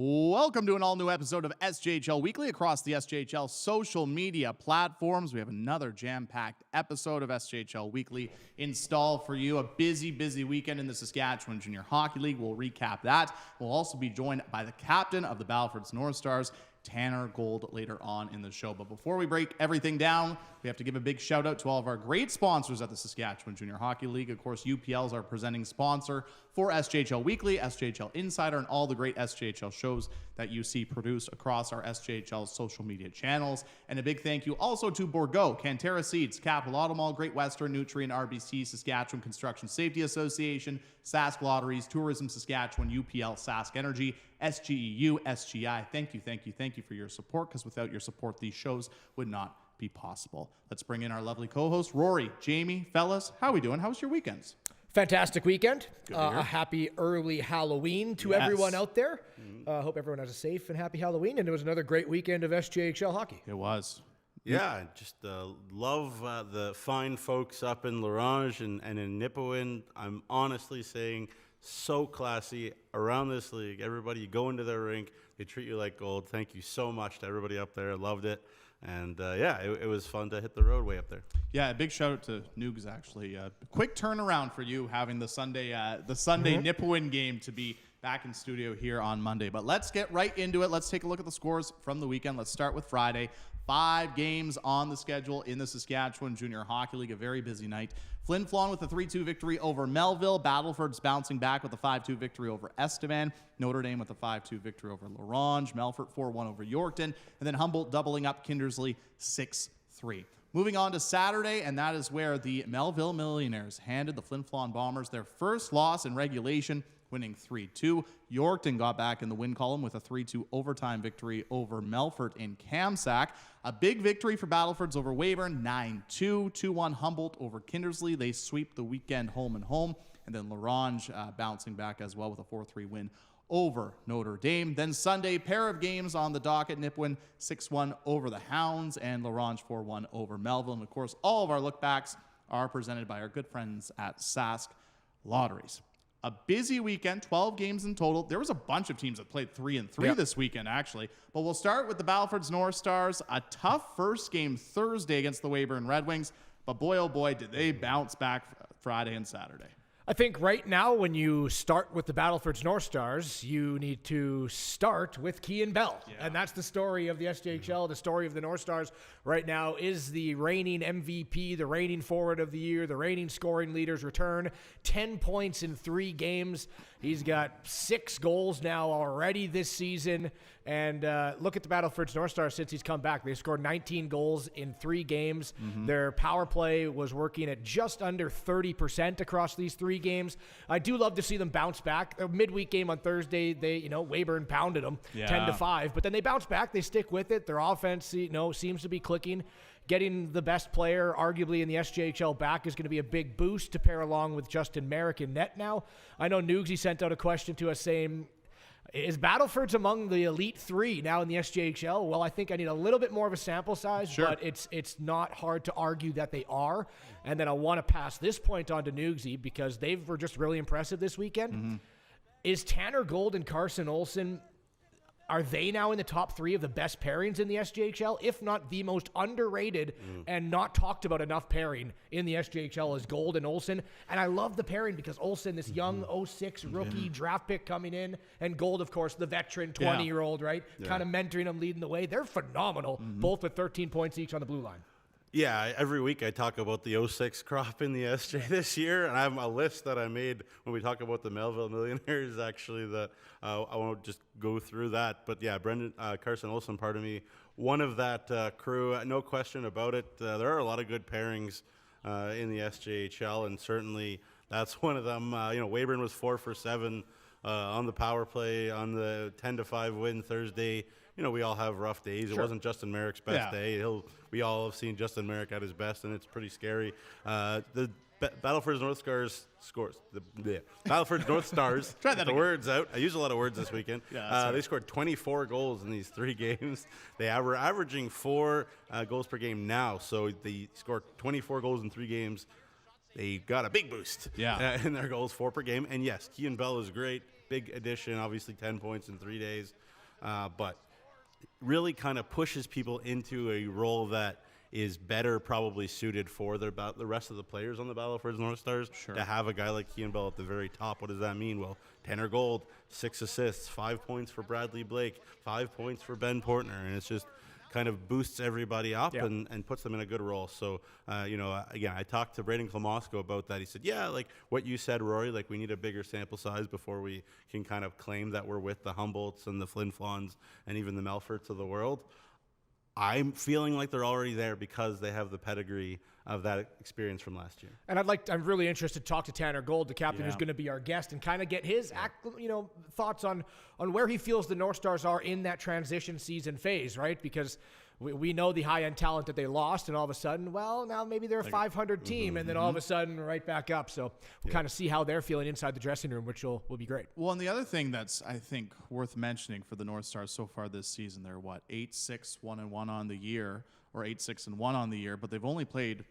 Welcome to an all-new episode of SJHL Weekly across the SJHL social media platforms. We have another jam-packed episode of SJHL Weekly installed for you. A busy weekend in the Saskatchewan Junior Hockey League. We'll recap that. We'll also be joined by the captain of the Battlefords North Stars, Tanner Gold, later on in the show. But before we break everything down, we have to give a big shout out to all of our great sponsors at the Saskatchewan Junior Hockey League. Of course, UPL is our presenting sponsor for SJHL Weekly, SJHL Insider, and all the great SJHL shows that you see produced across our SJHL social media channels. And a big thank you also to Bourgault, Cantera Seeds, Capital Auto Mall, Great Western, Nutrient, RBC, Saskatchewan Construction Safety Association, Sask Lotteries, Tourism Saskatchewan, UPL, Sask Energy, SGEU, SGI. Thank you for your support, because without your support, these shows would not be possible. Let's bring in our lovely co-host, Rory, Jamie, fellas. How are we doing? How was your weekends? Fantastic weekend. A happy early Halloween to everyone out there. Hope everyone has a safe and happy Halloween. And it was another great weekend of SJHL hockey. It was. Yeah, just love the fine folks up in Orange and in Nipawin. I'm honestly saying so classy around this league. Everybody, you go into their rink, they treat you like gold. Thank you so much to everybody up there. Loved it. And it was fun to hit the roadway up there. Yeah, a big shout out to Neugs, actually. Quick turnaround for you having the Sunday Nipawin game to be back in studio here on Monday. But let's get right into it. Let's take a look at the scores from the weekend. Let's start with Friday. 5 games on the schedule in the Saskatchewan Junior Hockey League. A very busy night. Flin Flon with a 3-2 victory over Melville. Battleford's bouncing back with a 5-2 victory over Estevan. Notre Dame with a 5-2 victory over Ronge. Melfort 4-1 over Yorkton. And then Humboldt doubling up Kindersley 6-3. Moving on to Saturday, and that is where the Melville Millionaires handed the Flin Flon Bombers their first loss in regulation, winning 3-2. Yorkton got back in the win column with a 3-2 overtime victory over Melfort in Kamsack. A big victory for Battlefords over Weyburn, 9-2. 2-1 Humboldt over Kindersley. They sweep the weekend home and home. And then Ronge bouncing back as well with a 4-3 win over Notre Dame. Then Sunday, pair of games on the docket. Nipawin 6-1 over the Hounds and Ronge 4-1 over Melville. And of course, all of our lookbacks are presented by our good friends at Sask Lotteries. A busy weekend, 12 games in total. There was a bunch of teams that played 3-3 this weekend, actually. But we'll start with the Battlefords North Stars. A tough first game Thursday against the Weyburn Red Wings. But boy, oh boy, did they bounce back Friday and Saturday. I think right now, when you start with the Battlefords North Stars, you need to start with Kean Bell. Yeah. And that's the story of the SJHL. The story of the North Stars right now is the reigning MVP, the reigning forward of the year, the reigning scoring leaders return. 10 points in 3 games. He's got 6 goals now already this season. And look at the Battlefords North Stars since he's come back. They scored 19 goals in 3 games. Their power play was working at just under 30% across these 3 games. I do love to see them bounce back. A midweek game on Thursday, Weyburn pounded them 10-5, but then they bounce back. They stick with it. Their offense, seems to be clicking. Getting the best player, arguably in the SJHL, back is going to be a big boost to pair along with Justin Merrick in net now. I know Nugsy sent out a question to us saying, is Battlefords among the Elite 3 now in the SJHL? Well, I think I need a little bit more of a sample size, but it's not hard to argue that they are. And then I want to pass this point on to Nugsy because they were just really impressive this weekend. Is Tanner Gold and Carson Olsen, are they now in the top 3 of the best pairings in the SJHL? If not the most underrated and not talked about enough pairing in the SJHL is Gold and Olsen. And I love the pairing because Olsen, this young 06 rookie draft pick coming in, and Gold, of course, the veteran 20-year-old, right? Kind of mentoring them, leading the way. They're phenomenal, both with 13 points each on the blue line. Yeah, every week I talk about the 06 crop in the SJ this year, and I have a list that I made when we talk about the Melville Millionaires, actually, that I won't just go through that. But yeah, Carson Olsen, pardon me, one of that crew, no question about it. There are a lot of good pairings in the SJHL, and certainly that's one of them. Weyburn was 4 for 7 on the power play on the 10-5 win Thursday. We all have rough days. It wasn't Justin Merrick's best day. We all have seen Justin Merrick at his best, and it's pretty scary. The Battlefords North Stars scores. Battlefords North Stars. Try that the words out. I use a lot of words this weekend. They scored 24 goals in these 3 games. They were averaging 4 goals per game now, so they scored 24 goals in 3 games. They got a big boost in their goals, 4 per game. And yes, Kean Bell is great. Big addition, obviously 10 points in 3 days. but really kind of pushes people into a role that is better probably suited for the rest of the players on the Battlefords North Stars. Sure. To have a guy like Kean Bell at the very top, what does that mean? Well, Tanner Gold, 6 assists, 5 points for Bradley Blake, 5 points for Ben Portner, and it's just kind of boosts everybody up and puts them in a good role. So, again, I talked to Braden Klamosko about that. He said, yeah, like what you said, Rory, like we need a bigger sample size before we can kind of claim that we're with the Humboldts and the Flin Flons and even the Melforts of the world. I'm feeling like they're already there because they have the pedigree of that experience from last year. And I'm really interested to talk to Tanner Gold, the captain who's going to be our guest, and kind of get his thoughts on where he feels the North Stars are in that transition season phase, right? Because we know the high-end talent that they lost, and all of a sudden, well, now maybe they're a 500 team, and then all of a sudden right back up. So we'll kind of see how they're feeling inside the dressing room, which will be great. Well, and the other thing that's, I think, worth mentioning for the North Stars so far this season, they're 8-6-1-1 on the year, or 8-6-1 on the year, but they've only played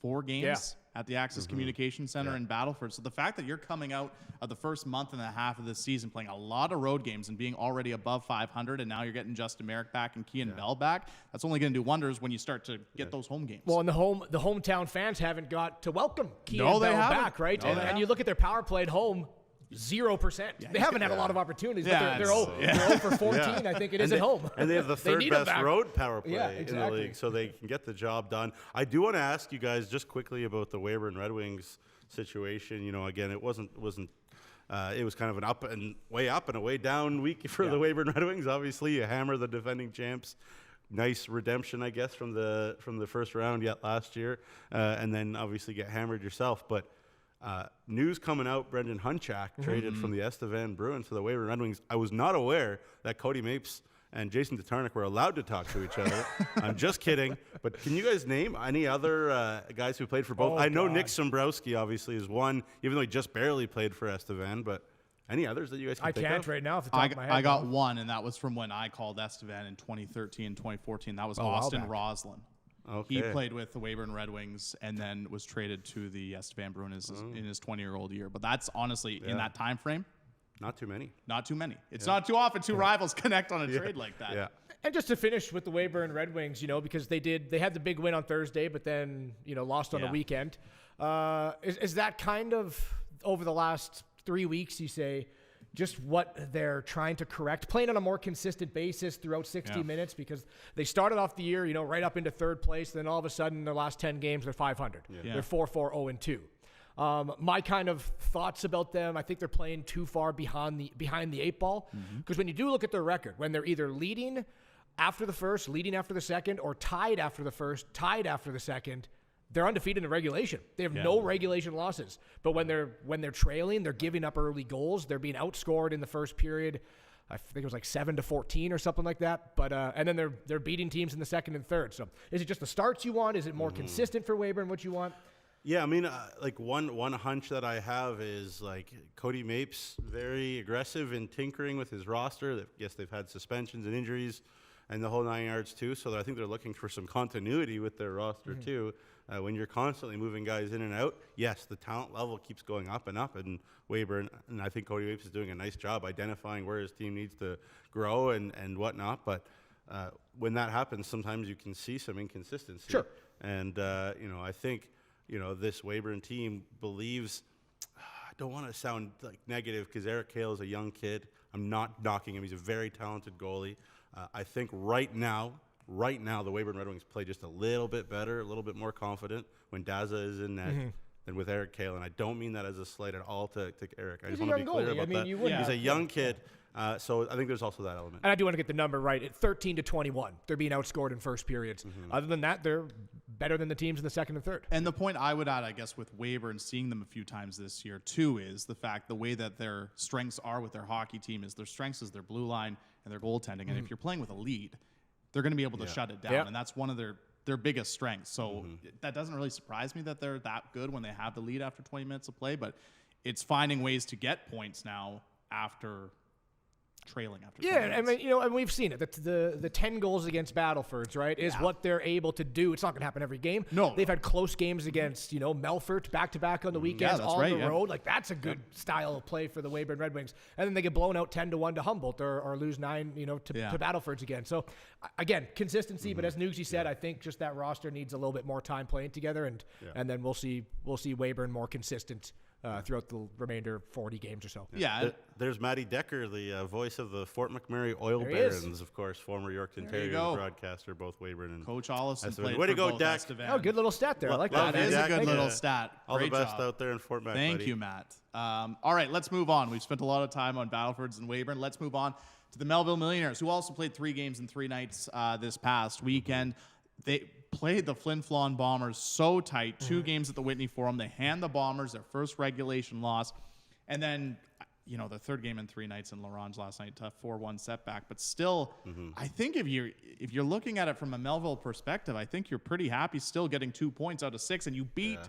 4 games at the Access Communication Center in Battleford. So the fact that you're coming out of the first month and a half of this season playing a lot of road games and being already above 500, and now you're getting Justin Merrick back and Kean Bell back, that's only going to do wonders when you start to get those home games. Well, and the hometown fans haven't got to welcome Kean Bell back, right? No, and you look at their power play at home, 0%. They haven't had a lot of opportunities, but they're 0 for 14, I think it is at home. And they have the third best road power play in the league, so they can get the job done. I do want to ask you guys just quickly about the Weyburn Red Wings situation. Again, it wasn't it was kind of an up and a way down week for the Weyburn Red Wings. Obviously, you hammer the defending champs. Nice redemption, I guess, from the first round yet last year, and then obviously get hammered yourself. But news coming out, Brendan Hunchak traded from the Estevan Bruins to the Weyburn Red Wings. I was not aware that Cody Mapes and Jason Tatarnik were allowed to talk to each other. I'm just kidding. But can you guys name any other guys who played for both? I know Nick Sombrowski obviously is one, even though he just barely played for Estevan, but any others that you guys can think of? I can't right now off the top of my head. I got one, and that was from when I called Estevan in 2013, 2014. That was Austin Roslin. Okay. He played with the Weyburn Red Wings and then was traded to the Estevan Bruins in his 20-year-old year. But that's honestly, in that time frame, not too many. Not too many. It's not too often two rivals connect on a trade like that. Yeah. And just to finish with the Weyburn Red Wings, because they had the big win on Thursday, but then, lost on the weekend. Is that kind of over the last 3 weeks, you say, just what they're trying to correct, playing on a more consistent basis throughout 60 minutes, because they started off the year, right up into third place. Then all of a sudden, their last 10 games, they're 500. They're 4-4-0-2. My kind of thoughts about them, I think they're playing too far behind the 8 ball. Because when you do look at their record, when they're either leading after the first, leading after the second, or tied after the first, tied after the second, they're undefeated in regulation. They have no regulation losses. But when they're trailing, they're giving up early goals. They're being outscored in the first period. I think it was like 7-14 or something like that. But and then they're beating teams in the second and third. So is it just the starts you want? Is it more consistent for Weyburn? What you want? Yeah, I mean, like one hunch that I have is like Cody Mapes, very aggressive in tinkering with his roster. Yes, they've had suspensions and injuries and the whole 9 yards too. So I think they're looking for some continuity with their roster too. When you're constantly moving guys in and out, yes, the talent level keeps going up and Weyburn, and I think Cody Mapes is doing a nice job identifying where his team needs to grow and whatnot. But when that happens, sometimes you can see some inconsistency. Sure. And, I think, this Weyburn team believes, I don't want to sound like negative because Eric Hale is a young kid. I'm not knocking him. He's a very talented goalie. I think right now, the Weyburn Red Wings play just a little bit better, a little bit more confident when Daza is in net than with Eric Hale. And I don't mean that as a slight at all to Eric. I just want to be clear about that. He's a young kid. So I think there's also that element. And I do want to get the number right. At 13-21, they're being outscored in first periods. Other than that, they're better than the teams in the second and third. And the point I would add, I guess, with Weyburn, seeing them a few times this year, too, is the fact the way that their strengths are with their hockey team is their strengths is their blue line and their goaltending. And if you're playing with a lead, they're going to be able to shut it down. And that's one of their biggest strengths. So that doesn't really surprise me that they're that good when they have the lead after 20 minutes of play. But it's finding ways to get points now after trailing after. Yeah, 20 I minutes. mean, and we've seen it. The 10 goals against Battlefords, right, is what they're able to do. It's not going to happen every game. No. They've had close games against, Melfort back-to-back on the weekends, that's on right, the yeah. road. Like, that's a good style of play for the Weyburn Red Wings. And then they get blown out 10-1 to Humboldt or lose 9, to Battlefords again. So, again, consistency. But as Nugsy said, I think just that roster needs a little bit more time playing together, and then we'll see Weyburn more consistent throughout the remainder of 40 games or so. Yeah. There's Matty Decker, the voice of the Fort McMurray Oil There he is. Barons, of course, former Yorkton There you Terriers go. broadcaster, both Weyburn and Coach Allison That's the played way to for go, both Dak. Estevan. Oh, good little stat there. I like Love that. That is a Dak. good Yeah. little stat. All Great the best job. out there in Fort Mac, Thank buddy. you, Matt. All right, let's move on. We've spent a lot of time on Battlefords and Weyburn. Let's move on to the Melville Millionaires, who also played 3 games in 3 nights this past weekend. They played the Flin Flon Bombers so tight. 2 games at the Whitney Forum. They hand the Bombers their first regulation loss. And then, the third game in 3 nights in Laronge last night, tough 4-1 setback. But still, I think if you're looking at it from a Melville perspective, I think you're pretty happy still getting 2 points out of 6, and you beat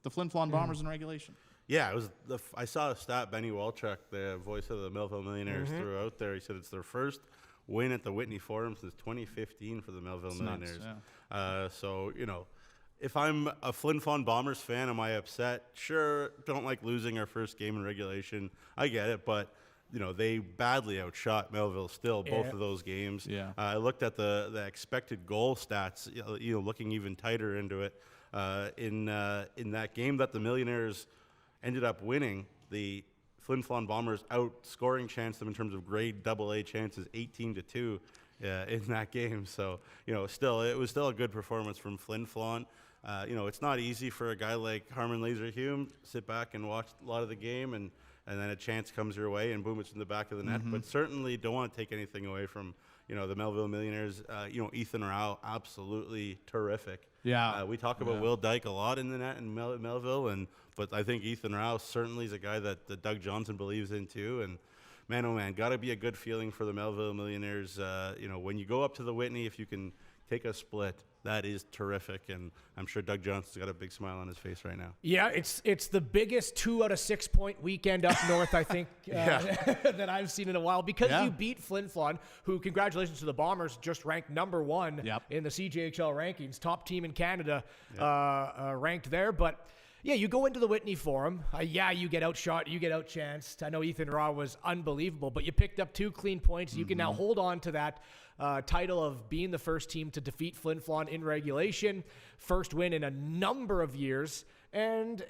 the Flin Flon Bombers in regulation. Yeah, it was. I saw a stat. Benny Walchuk, the voice of the Melville Millionaires, threw out there. He said it's their first win at the Whitney Forum since 2015 for the Melville Millionaires. So if I'm a Flin Flon Bombers fan, am I upset? Sure, don't like losing our first game in regulation. I get it, but they badly outshot Melville still, both of those games. Yeah. I looked at the expected goal stats, looking even tighter into it. In that game that the Millionaires ended up winning, the Flin Flon Bombers outscoring chance them in terms of grade AA chances 18-2 in that game. So, it was still a good performance from Flin Flon. It's not easy for a guy like Harmon Laser-Hume to sit back and watch a lot of the game and then a chance comes your way and boom, it's in the back of the net. But certainly don't want to take anything away from, the Melville Millionaires. Ethan Rao, absolutely terrific. Yeah. We talk about Will Dyke a lot in the net in Melville, but I think Ethan Rao certainly is a guy that Doug Johnson believes in too. And man, oh man, got to be a good feeling for the Melville Millionaires. When you go up to the Whitney, if you can take a split, that is terrific, and I'm sure Doug Johnson's got a big smile on his face right now. Yeah, it's the biggest 2 out of 6 point weekend up north, I think, that I've seen in a while, because you beat Flin Flon, who, congratulations to the Bombers, just ranked number 1 in the CJHL rankings, top team in Canada, ranked there. But yeah, you go into the Whitney Forum. You get outshot, you get outchanced. I know Ethan Raw was unbelievable, but you picked up 2 clean points. You can now hold on to that title of being the first team to defeat Flin Flon in regulation. First win in a number of years. And,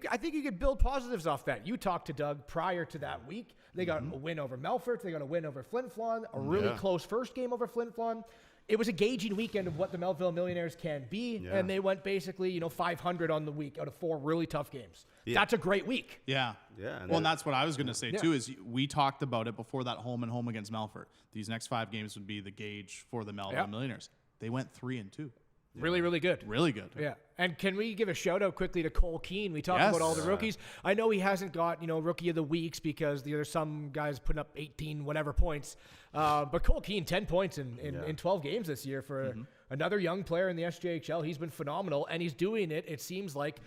I think you could build positives off that. You talked to Doug prior to that week. They got a win over Melfort. They got a win over Flin Flon, a really close first game over Flin Flon. It was a gauging weekend of what the Melville Millionaires can be, and they went basically, 500 on the week out of 4 really tough games. Yeah. That's a great week. Yeah. Yeah. Well, and that's what I was going to say, too, is we talked about it before that home and home against Melfort. These next 5 games would be the gauge for the Melville Millionaires. They went 3-2. Really, really good. Really good. Yeah. And can we give a shout out quickly to Cole Keane? We talked about all the rookies. I know he hasn't got, Rookie of the Weeks because there's some guys putting up 18 whatever points. But Cole Keane, 10 points in 12 games this year for another young player in the SJHL. He's been phenomenal, and he's doing it, it seems like,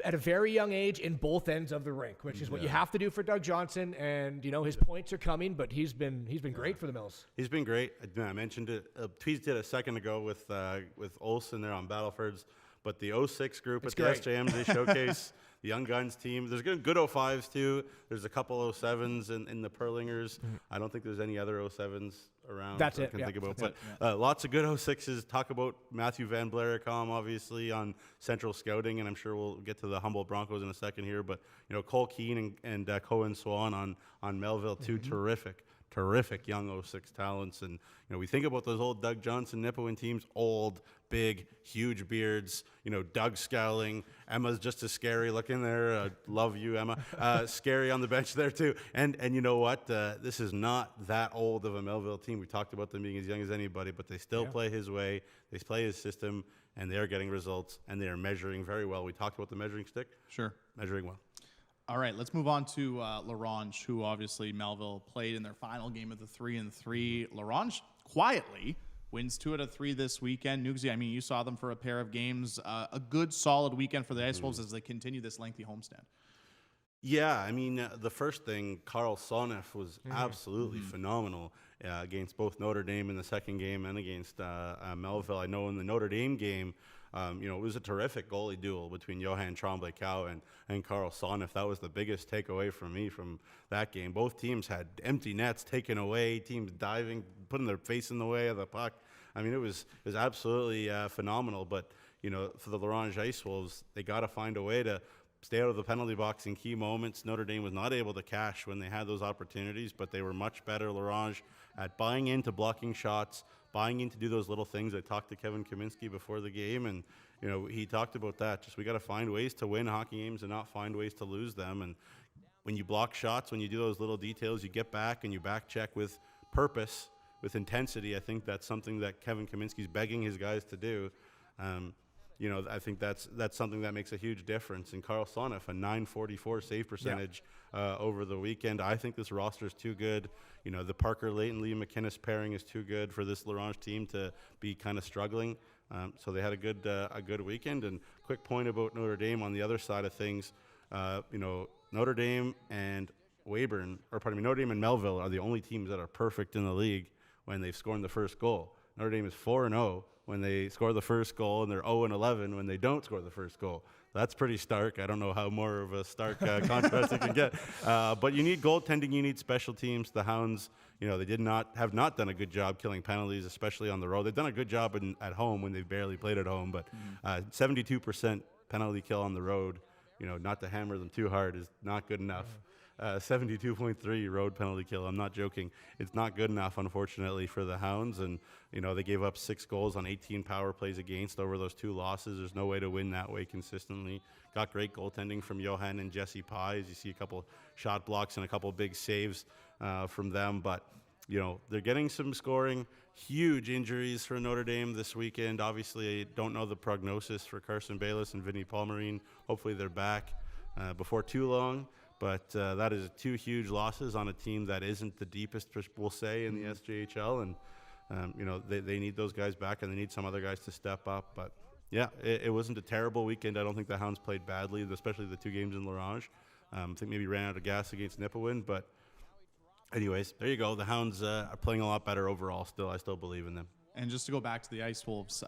at a very young age in both ends of the rink, which is what you have to do for Doug Johnson. And, his points are coming, but he's been great for the Mills. He's been great. I mentioned it. Tweets did a second ago with Olsen there on Battlefords. But the 06 group at the SJMs, they showcase the Young Guns team. There's good 05s too. There's a couple 07s in the Purlingers. I don't think there's any other 07s around. That's it. I can think about. But lots of good 06s. Talk about Matthew Van Blaricom, obviously, on Central Scouting, and I'm sure we'll get to the Humboldt Broncos in a second here. But Cole Keane and Cohen Swan on Melville too. Terrific young 06 talents. And we think about those old Doug Johnson Nipawin teams, old, big, huge beards, Doug scowling. Emma's just as scary looking there. Love you, Emma. Scary on the bench there too. And you know what? This is not that old of a Melville team. We talked about them being as young as anybody, but they still play his way. They play his system, and they are getting results, and they are measuring very well. We talked about the measuring stick. Sure. Measuring well. All right, let's move on to Laronge, who obviously Melville played in their final game of the 3-3. Laronge quietly wins 2 out of 3 this weekend. Nugsy, I mean, you saw them for a pair of games. A good, solid weekend for the Ice Wolves as they continue this lengthy homestand. Yeah, I mean, the first thing, Carl Sonneff was absolutely phenomenal against both Notre Dame in the second game and against Melville. I know in the Notre Dame game, it was a terrific goalie duel between Johan Tremblay-Cow and Carl Sonneff. That was the biggest takeaway from me from that game. Both teams had empty nets taken away, teams diving, putting their face in the way of the puck. I mean, it was absolutely phenomenal. But, for the Ronge Ice Wolves, they got to find a way to stay out of the penalty box in key moments. Notre Dame was not able to cash when they had those opportunities, but they were much better, Larange, at buying into blocking shots, buying in to do those little things. I talked to Kevin Kaminsky before the game, and he talked about that. Just we got to find ways to win hockey games and not find ways to lose them. And when you block shots, when you do those little details, you get back and you back check with purpose, with intensity. I think that's something that Kevin Kaminsky's begging his guys to do. I think that's something that makes a huge difference. And Carl Sonneff, a .944 save percentage over the weekend. I think this roster is too good. The Parker Layton, Liam McInnes pairing is too good for this Larange team to be kind of struggling. So they had a good weekend. And quick point about Notre Dame on the other side of things. Notre Dame and Notre Dame and Melville are the only teams that are perfect in the league when they've scored the first goal. Notre Dame is 4-0 when they score the first goal, and they're 0-11 when they don't score the first goal. That's pretty stark. I don't know how more of a stark contrast it can get. But you need goaltending, you need special teams. The Hounds, they have not done a good job killing penalties, especially on the road. They've done a good job at home when they've barely played at home, but 72% penalty kill on the road, not to hammer them too hard is not good enough. 72.3 road penalty kill. I'm not joking. It's not good enough, unfortunately, for the Hounds. And, they gave up 6 goals on 18 power plays against over those 2 losses. There's no way to win that way consistently. Got great goaltending from Johan and Jesse Pye, as you see a couple shot blocks and a couple big saves from them. But, they're getting some scoring. Huge injuries for Notre Dame this weekend. Obviously, I don't know the prognosis for Carson Bayless and Vinny Palmerine. Hopefully they're back before too long. But that is 2 huge losses on a team that isn't the deepest, we'll say, in the SJHL. And, they need those guys back, and they need some other guys to step up. But, yeah, it wasn't a terrible weekend. I don't think the Hounds played badly, especially the 2 games in Larange. I think maybe ran out of gas against Nipawin. But, anyways, there you go. The Hounds are playing a lot better overall still. I still believe in them. And just to go back to the Ice Wolves,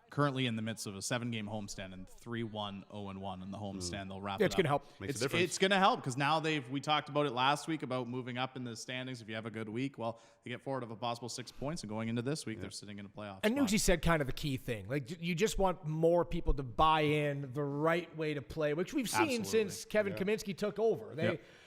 currently in the midst of a 7-game homestand and 3-1, 0-1 in the homestand. They'll wrap it up. It's going to help. Makes a difference. It's going to help because now we talked about it last week about moving up in the standings. If you have a good week, well, they get forward of a possible 6 points, and going into this week, they're sitting in a playoff And spot. Nugsy said kind of the key thing. Like, you just want more people to buy in the right way to play, which we've seen since Kevin Kaminsky took over.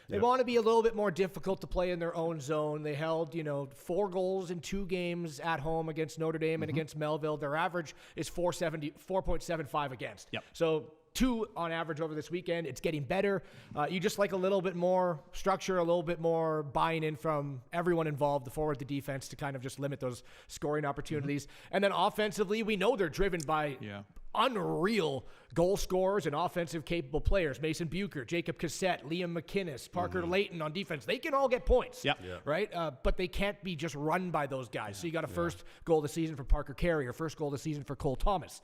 They want to be a little bit more difficult to play in their own zone. They held, 4 goals in 2 games at home against Notre Dame and against Melville. Their average is 4.75 against. Yep. So 2 on average over this weekend. It's getting better. You just like a little bit more structure, a little bit more buying in from everyone involved, the forward, the defense, to kind of just limit those scoring opportunities. And then offensively, we know they're driven by unreal goal scorers and offensive capable players. Mason Bucher, Jacob Cassette, Liam McInnes, Parker Layton on defense. They can all get points, right? But they can't be just run by those guys. So you got a first goal of the season for Parker Carrier, first goal of the season for Cole Thomas.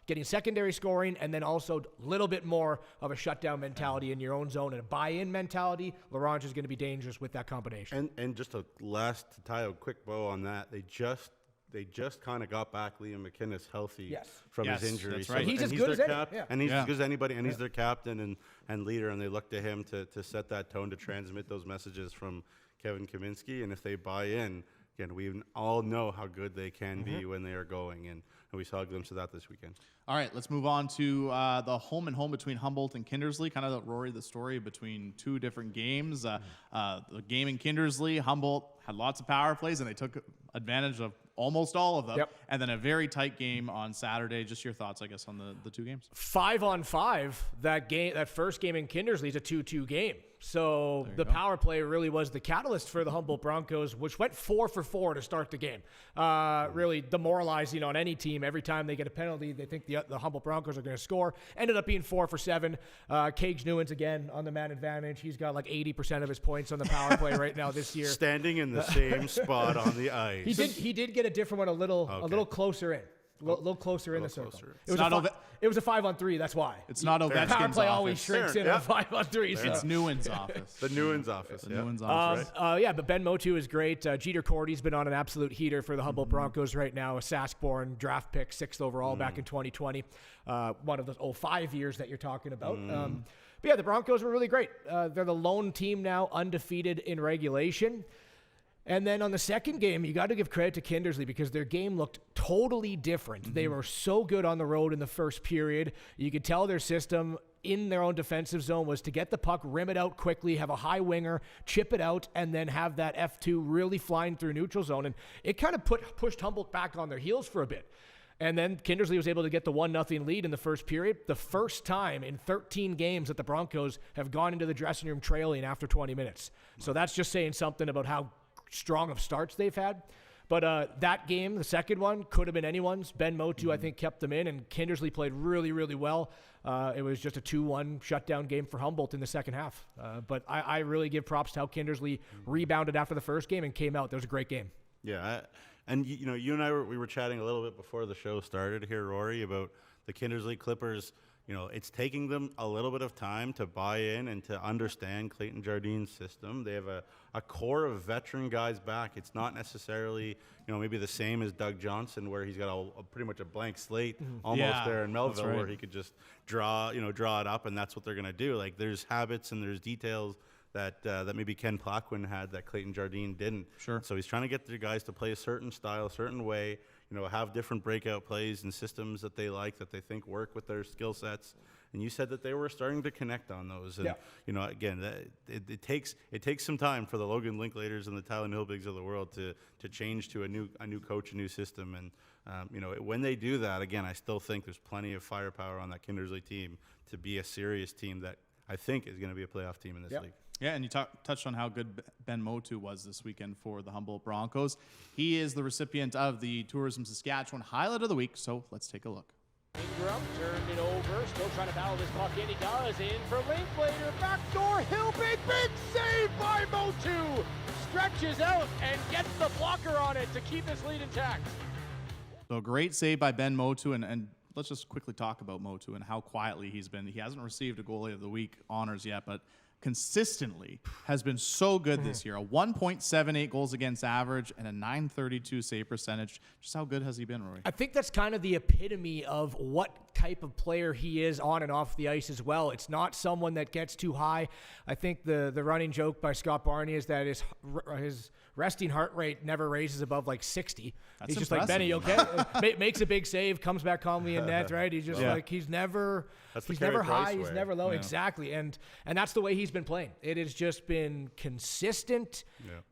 Getting secondary scoring, and then also a little bit more of a shutdown mentality in your own zone and a buy-in mentality. Larange is going to be dangerous with that combination. And just to tie a quick bow on that, they just kind of got back Liam McInnes healthy from his injury. That's right. He's as good as and he's as good as anybody, and he's their captain and leader, and they look to him to set that tone, to transmit those messages from Kevin Kaminsky. And if they buy in, again, we all know how good they can be when they are going, and we saw a glimpse of that this weekend. All right, let's move on to the home and home between Humboldt and Kindersley. Kind of the story between 2 different games. The game in Kindersley, Humboldt had lots of power plays, and they took advantage of almost all of them. And then a very tight game on Saturday. Just your thoughts, I guess, on the 2 games. 5-on-5. That first game in Kindersley is a 2-2 game. So the power play really was the catalyst for the Humboldt Broncos, which went 4 for 4 to start the game. Really demoralizing on any team. Every time they get a penalty, they think the Humboldt Broncos are going to score. Ended up being 4 for 7. Cage Newens again on the man advantage. He's got like 80% of his points on the power play right now this year. Standing in the same spot on the ice. He did get a different one a little closer in. A little closer in the circle. closer. It was a 5-on-3. That's why. It's not Ovechkin's Power play always office. shrinks in a 5-on-3. So. It's Newen's office. The Newen's office. The Newen's office. Right. But Ben Motu is great. Jeter Cordy's been on an absolute heater for the Humboldt Broncos right now. A Sask-born draft pick, 6th overall back in 2020. One of those 5 years that you're talking about. But yeah, the Broncos were really great. They're the lone team now undefeated in regulation. And then on the second game, you got to give credit to Kindersley because their game looked totally different. They were so good on the road in the first period. You could tell their system in their own defensive zone was to get the puck, rim it out quickly, have a high winger, chip it out, and then have that F2 really flying through neutral zone. And it kind of pushed Humboldt back on their heels for a bit. And then Kindersley was able to get the 1-0 lead in the first period. The first time in 13 games that the Broncos have gone into the dressing room trailing after 20 minutes. So that's just saying something about how strong of starts they've had. But that game, the second one, could have been anyone's. Ben Motu, I think, kept them in, and Kindersley played really, really well. It was just a 2-1 shutdown game for Humboldt in the second half. But I really give props to how Kindersley rebounded after the first game and came out. That was a great game. Yeah, and you and I we were chatting a little bit before the show started here, Rory, about the Kindersley Clippers. It's taking them a little bit of time to buy in and to understand Clayton Jardine's system. They have a core of veteran guys back. It's not necessarily, maybe the same as Doug Johnson, where he's got a pretty much a blank slate almost there in Melville, where he could just draw it up, and that's what they're going to do. Like, there's habits and there's details that maybe Ken Plaquin had that Clayton Jardine didn't. Sure. So he's trying to get their guys to play a certain style, a certain way, have different breakout plays and systems that they like, that they think work with their skill sets. And you said that they were starting to connect on those. And, again, it takes some time for the Logan Linklaters and the Tyler Nilbigs of the world to change to a new coach, a new system. And, when they do that, again, I still think there's plenty of firepower on that Kindersley team to be a serious team that I think is going to be a playoff team in this league. Yeah, and you touched on how good Ben Motu was this weekend for the Humboldt Broncos. He is the recipient of the Tourism Saskatchewan Highlight of the Week, so let's take a look. Ingram turned it over, still trying to battle this puck in. He does, in for Linklater, backdoor, Hilbig, big save by Motu! Stretches out and gets the blocker on it to keep his lead intact. So great save by Ben Motu, and let's just quickly talk about Motu and how quietly he's been. He hasn't received a Goalie of the Week honors yet, but consistently has been so good this year. A 1.78 goals against average and a .932 save percentage. Just how good has he been, Rory? I think that's kind of the epitome of what type of player he is on and off the ice as well. It's not someone that gets too high. I think the running joke by Scott Barney is that his resting heart rate never raises above like 60. That's he's just impressive. like, Benny, okay? Makes a big save, comes back calmly in net, right? He's just like, he's never high, he's never low. Yeah. Exactly. And that's the way he's been playing. It has just been consistent,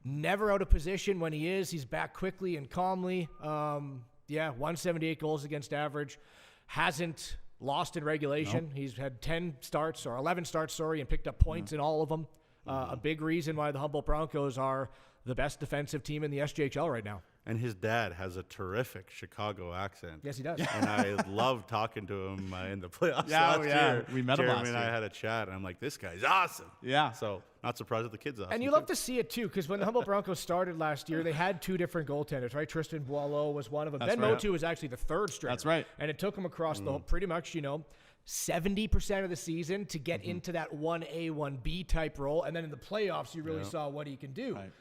never out of position when he is. He's back quickly and calmly. 178 goals against average. Hasn't lost in regulation. Nope. He's had 11 starts, and picked up points in all of them. A big reason why the Humboldt Broncos are the best defensive team in the SJHL right now. And his dad has a terrific Chicago accent. Yes, he does. And I loved talking to him in the playoffs last year. We met him last year. Jeremy and I had a chat, and I'm like, this guy's awesome. Yeah. So not surprised that the kid's awesome. And you love to see it, too, because when the Humboldt Broncos started last year, they had two different goaltenders, right? Tristan Boileau was one of them. That's Ben right. Motu was actually the third stringer. That's right. And it took him across the whole, pretty much, 70% of the season to get into that 1A, 1B type role. And then in the playoffs, you really saw what he can do. Right.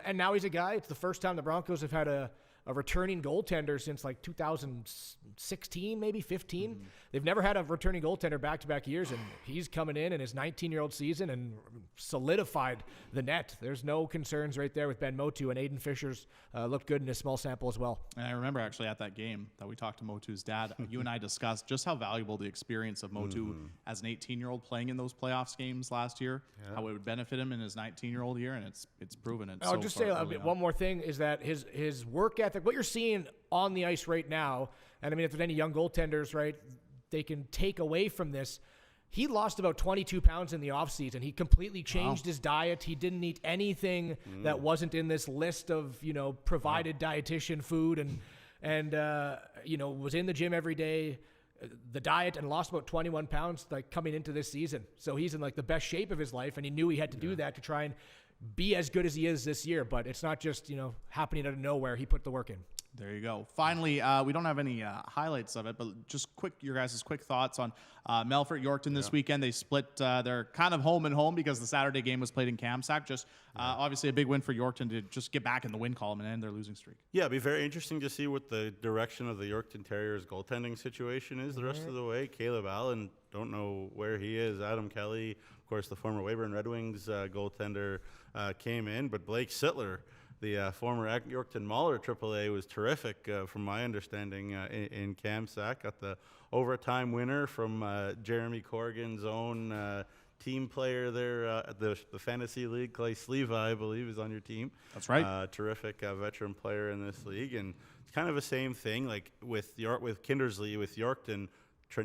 And now he's a guy. It's the first time the Broncos have had a returning goaltender since like 2016, maybe 15. They've never had a returning goaltender back-to-back years, and he's coming in his 19-year-old season and solidified the net. There's no concerns right there with Ben Motu, and Aiden Fisher's looked good in his small sample as well. And I remember actually at that game that we talked to Motu's dad, you and I discussed just how valuable the experience of Motu as an 18-year-old playing in those playoffs games last year, how it would benefit him in his 19-year-old year, and it's proven it. I'll just say one more thing is that his work ethic, what you're seeing on the ice right now, and I mean, if there's any young goaltenders, right, they can take away from this. He lost about 22 pounds in the offseason. He completely changed his diet. He didn't eat anything that wasn't in this list of, provided dietitian food and was in the gym every day, the diet, and lost about 21 pounds like coming into this season. So he's in like the best shape of his life, and he knew he had to do that to try and be as good as he is this year. But it's not just, happening out of nowhere. He put the work in. There you go. Finally, we don't have any highlights of it, but just your guys' quick thoughts on Melfort Yorkton this weekend. They split their kind of home and home because the Saturday game was played in Kamsack. Just obviously a big win for Yorkton to just get back in the win column and end their losing streak. Yeah, it'd be very interesting to see what the direction of the Yorkton Terriers goaltending situation is the rest of the way. Caleb Allen, don't know where he is. Adam Kelly, of course, the former Weyburn Red Wings goaltender, came in, but Blake Sittler, the former Yorkton Mahler AAA, was terrific from my understanding in Kamsack. Got the overtime winner from Jeromy Corrigan's own team player there at the Fantasy League. Clay Sleva, I believe, is on your team. That's right. Terrific veteran player in this league. And it's kind of the same thing like with Kindersley, with Yorkton,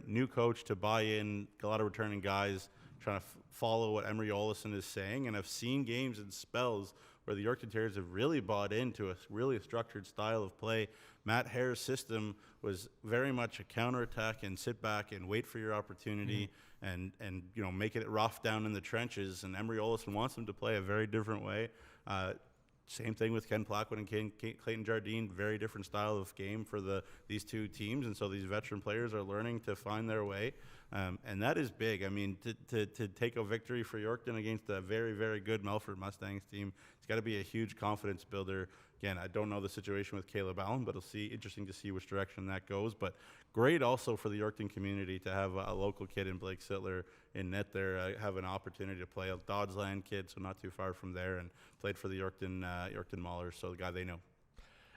new coach to buy in, a lot of returning guys trying to follow what Emery Olison is saying. And I've seen games in spells where the Yorkton Terriers have really bought into a really structured style of play. Matt Hare's system was very much a counterattack and sit back and wait for your opportunity and make it rough down in the trenches. And Emery Olison wants them to play a very different way. Same thing with Ken Plaquin and Clayton Jardine. Very different style of game for these two teams, and so these veteran players are learning to find their way, and that is big. I mean, to take a victory for Yorkton against a very, very good Melfort Mustangs team, it's got to be a huge confidence builder. Again, I don't know the situation with Caleb Allen, but interesting to see which direction that goes. But great also for the Yorkton community to have a local kid in Blake Sittler in net there, have an opportunity to play. A Doddsland kid, so not too far from there, and played for the Yorkton Maulers, so the guy they know.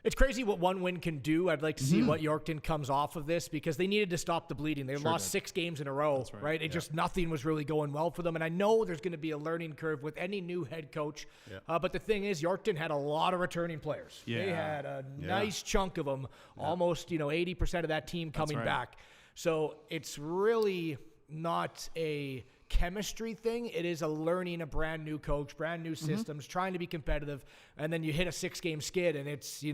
It's crazy what one win can do. I'd like to see what Yorkton comes off of this because they needed to stop the bleeding. They lost 6 games in a row, right? It just nothing was really going well for them. And I know there's going to be a learning curve with any new head coach. Yeah. But the thing is, Yorkton had a lot of returning players. Yeah. They had a nice chunk of them, almost 80% of that team coming back. So it's really not a chemistry thing. It is a learning a brand new coach, brand new systems, trying to be competitive, and then you hit a 6-game skid and it's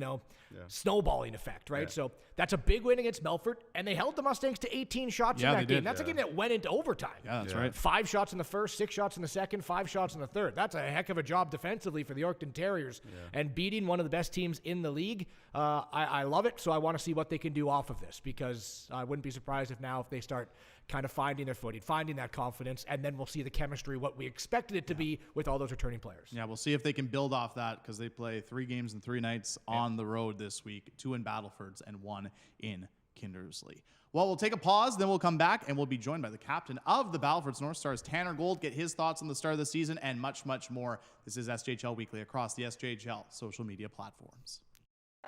snowballing effect, right? So that's a big win against Melfort, and they held the Mustangs to 18 shots in that game. That's a game that went into overtime. Yeah, that's right. 5 shots in the first, 6 shots in the second, 5 shots in the third. That's a heck of a job defensively for the Yorkton Terriers, and beating one of the best teams in the league. I love it, so I want to see what they can do off of this, because I wouldn't be surprised if they start kind of finding their footing, finding that confidence, and then we'll see the chemistry, what we expected it to be with all those returning players. Yeah, we'll see if they can build off that, because they play 3 games in 3 nights on the road this week, 2 in Battlefords and 1 in Kindersley. Well, we'll take a pause, then we'll come back, and we'll be joined by the captain of the Battlefords North Stars, Tanner Gold, get his thoughts on the start of the season, and much, much more. This is SJHL Weekly across the SJHL social media platforms.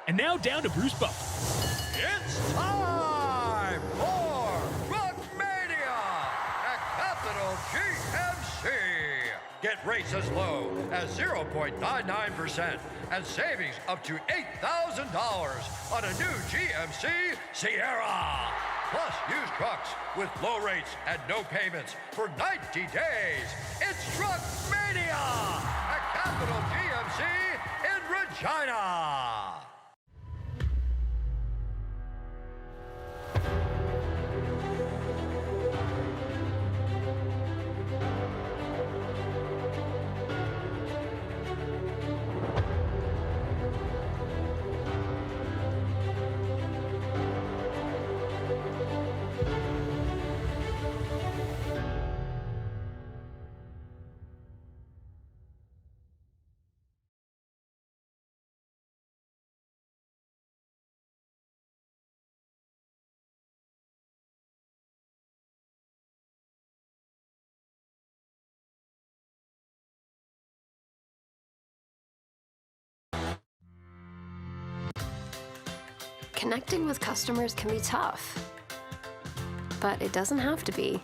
And now down to Bruce Buff. It's time for Capital GMC. Get rates as low as 0.99% and savings up to $8,000 on a new GMC Sierra. Plus used trucks with low rates and no payments for 90 days. It's Truck Mania at Capital GMC in Regina. Connecting with customers can be tough, but it doesn't have to be.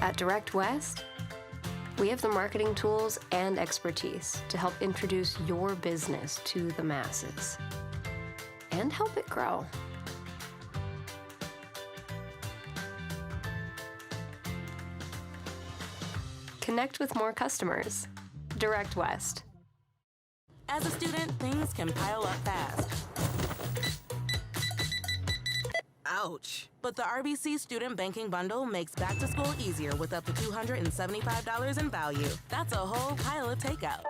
At Direct West, we have the marketing tools and expertise to help introduce your business to the masses and help it grow. Connect with more customers. Direct West. As a student, things can pile up fast. Ouch. But the RBC Student Banking Bundle makes back to school easier with up to $275 in value. That's a whole pile of takeout.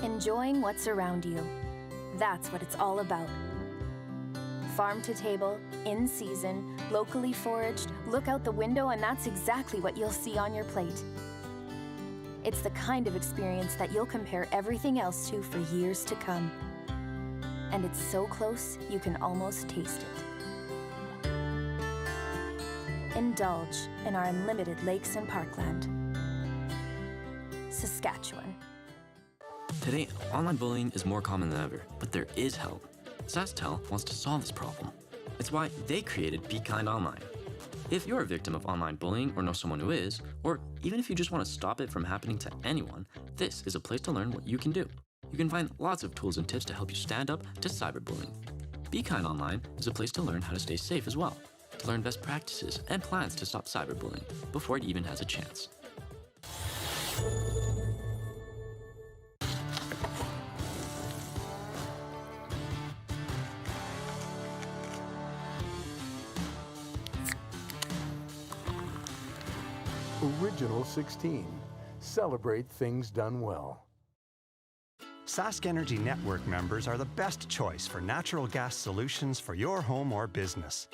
Enjoying what's around you. That's what it's all about. Farm to table, in season, locally foraged, look out the window and that's exactly what you'll see on your plate. It's the kind of experience that you'll compare everything else to for years to come. And it's so close, you can almost taste it. Indulge in our unlimited lakes and parkland. Saskatchewan. Today, online bullying is more common than ever, but there is help. SaskTel wants to solve this problem. It's why they created Be Kind Online. If you're a victim of online bullying or know someone who is, or even if you just want to stop it from happening to anyone, this is a place to learn what you can do. You can find lots of tools and tips to help you stand up to cyberbullying. Be Kind Online is a place to learn how to stay safe as well, to learn best practices and plans to stop cyberbullying before it even has a chance. Original 16. Celebrate things done well. Sask Energy Network members are the best choice for natural gas solutions for your home or business.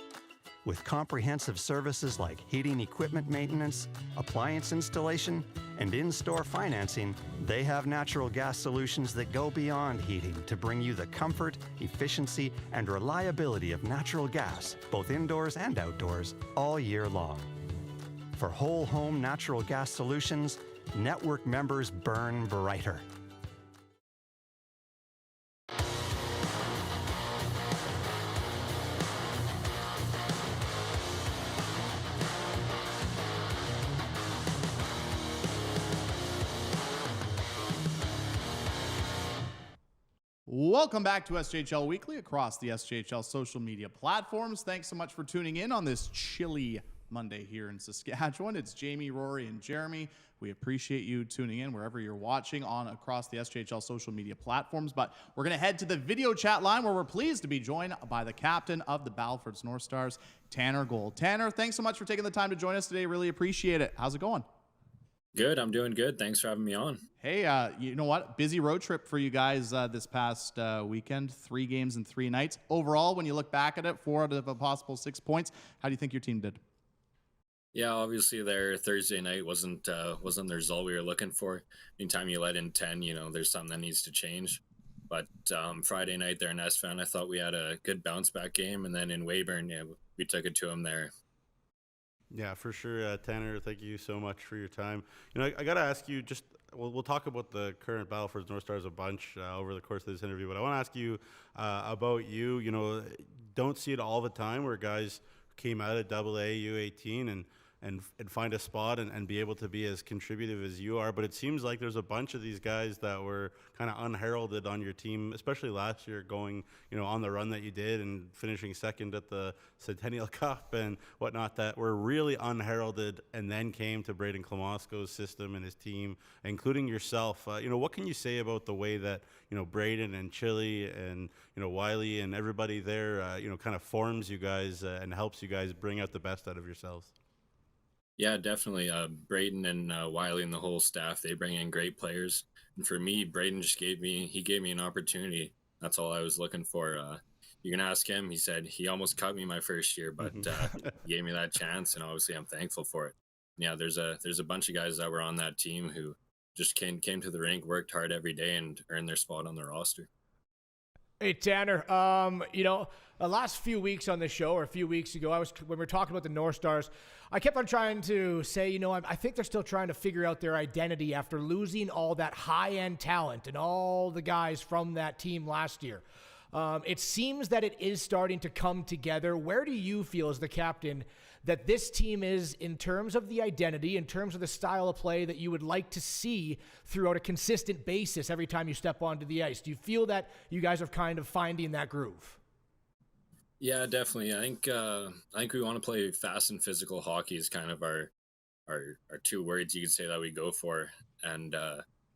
With comprehensive services like heating equipment maintenance, appliance installation, and in-store financing, they have natural gas solutions that go beyond heating to bring you the comfort, efficiency, and reliability of natural gas, both indoors and outdoors, all year long. For whole home natural gas solutions, network members burn brighter. Welcome back to SJHL Weekly across the SJHL social media platforms. Thanks so much for tuning in on this chilly Monday here in Saskatchewan. It's Jamie, Rory, and Jeromy. We appreciate you tuning in wherever you're watching on across the SJHL social media platforms. But we're going to head to the video chat line where we're pleased to be joined by the captain of the Battlefords North Stars, Tanner Gold. Tanner, thanks so much for taking the time to join us today. Really appreciate it. How's it going? Good. I'm doing good. Thanks for having me on. Hey, you know what? Busy road trip for you guys this past weekend. 3 games and 3 nights. Overall, when you look back at it, 4 out of a possible 6 points. How do you think your team did? Yeah, obviously their Thursday night wasn't the result we were looking for. Anytime you let in 10, there's something that needs to change. But Friday night there in Esfand, I thought we had a good bounce back game. And then in Weyburn, we took it to them there. Yeah, for sure. Tanner, thank you so much for your time. I got to ask you we'll talk about the current Battlefords North Stars a bunch over the course of this interview, but I want to ask you about you. Don't see it all the time where guys came out of AA U18 and find a spot and be able to be as contributive as you are. But it seems like there's a bunch of these guys that were kind of unheralded on your team, especially last year, going, on the run that you did and finishing second at the Centennial Cup and whatnot, that were really unheralded and then came to Braden Klamosko's system and his team, including yourself. What can you say about the way that, Braden and Chili and, Wiley and everybody there, kind of forms you guys and helps you guys bring out the best out of yourselves? Yeah, definitely. Braden and Wiley and the whole staff, they bring in great players. And for me, Braden gave me an opportunity. That's all I was looking for. You can ask him. He said he almost cut me my first year, but he gave me that chance, and obviously I'm thankful for it. Yeah, there's a bunch of guys that were on that team who just came to the rink, worked hard every day, and earned their spot on the roster. Hey, Tanner, the last few weeks on the show, or a few weeks ago, when we were talking about the North Stars, I kept on trying to say, I think they're still trying to figure out their identity after losing all that high-end talent and all the guys from that team last year. It seems that it is starting to come together. Where do you feel, as the captain, that this team is in terms of the identity, in terms of the style of play that you would like to see throughout a consistent basis every time you step onto the ice? Do you feel that you guys are kind of finding that groove? Yeah, definitely. I think we want to play fast and physical hockey is kind of our 2 words you could say that we go for. And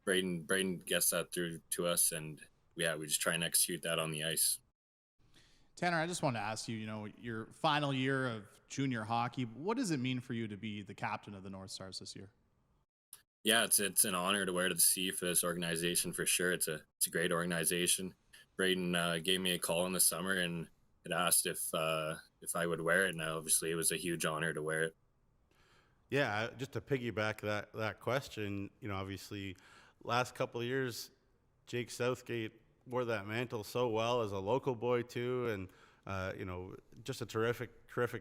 Braden gets that through to us, and we just try and execute that on the ice. Tanner, I just wanted to ask you, your final year of junior hockey, what does it mean for you to be the captain of the North Stars this year? Yeah, it's an honor to wear to the C for this organization for sure. It's a great organization. Braden gave me a call in the summer and had asked if I would wear it, and obviously it was a huge honor to wear it. Yeah, just to piggyback that question, obviously, last couple of years, Jake Southgate wore that mantle so well as a local boy too, and just a terrific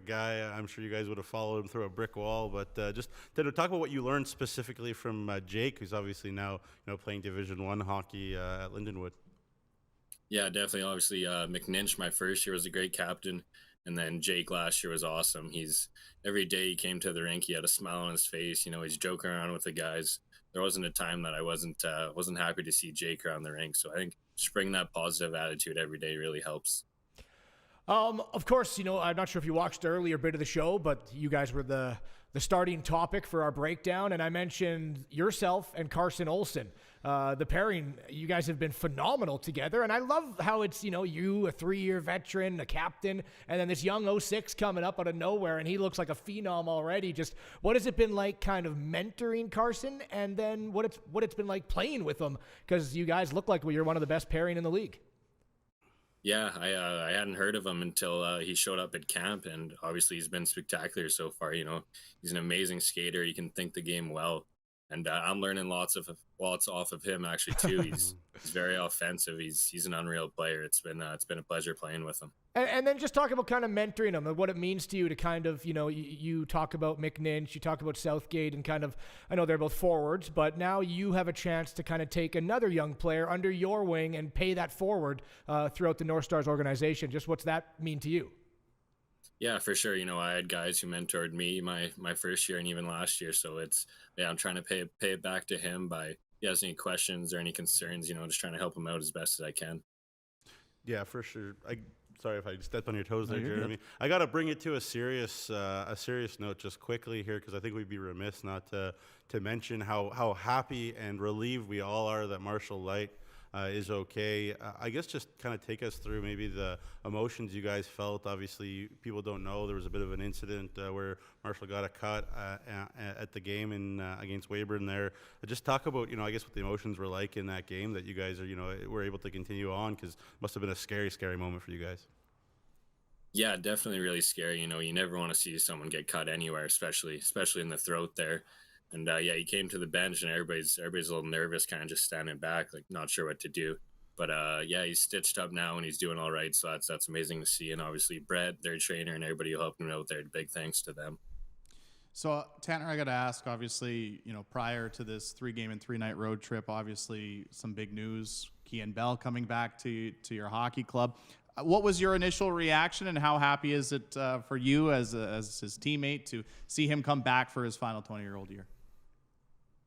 guy. I'm sure you guys would have followed him through a brick wall, but just to talk about what you learned specifically from Jake, who's obviously now playing Division I hockey at Lindenwood. Yeah, definitely. Obviously, McNinch, my first year, was a great captain. And then Jake last year was awesome. Every day he came to the rink, he had a smile on his face. He's joking around with the guys. There wasn't a time that I wasn't happy to see Jake around the rink. So I think just bringing that positive attitude every day really helps. Of course, I'm not sure if you watched the earlier bit of the show, but you guys were the starting topic for our breakdown, and I mentioned yourself and Carson Olsen. The pairing, you guys have been phenomenal together, and I love how it's, you, a 3-year veteran, a captain, and then this young 06 coming up out of nowhere, and he looks like a phenom already. Just what has it been like kind of mentoring Carson, and then what it's been like playing with him? Because you guys look like you're one of the best pairing in the league. Yeah, I hadn't heard of him until he showed up at camp, and obviously he's been spectacular so far. He's an amazing skater. He can think the game well, and I'm learning lots off of him actually too. He's very offensive. He's an unreal player. It's been a pleasure playing with him. And then just talk about kind of mentoring him and what it means to you to kind of, you talk about McNinch, you talk about Southgate, and kind of, I know they're both forwards, but now you have a chance to kind of take another young player under your wing and pay that forward throughout the North Stars organization. Just what's that mean to you? Yeah, for sure. I had guys who mentored me my first year and even last year. So I'm trying to pay it back to him by, if he has any questions or any concerns, just trying to help him out as best as I can. Yeah, for sure. Sorry if I stepped on your toes there, Jeromy. Good. I got to bring it to a serious note just quickly here, because I think we'd be remiss not to mention how happy and relieved we all are that Marshall Light is okay. I guess just kind of take us through maybe the emotions you guys felt. Obviously, people don't know there was a bit of an incident where Marshall got a cut at the game against Weyburn there. Just talk about, I guess what the emotions were like in that game that you guys were able to continue on, because it must have been a scary moment for you guys. Yeah, definitely really scary. You never want to see someone get cut anywhere, especially in the throat there. And he came to the bench, and everybody's a little nervous, kind of just standing back, like not sure what to do. But he's stitched up now, and he's doing all right. So that's amazing to see. And obviously Brett, their trainer, and everybody who helped him out there, big thanks to them. So Tanner, I got to ask, obviously, prior to this 3-game and 3-night road trip, obviously some big news, Kean Bell coming back to your hockey club. What was your initial reaction, and how happy is it for you as his teammate to see him come back for his final 20-year-old year?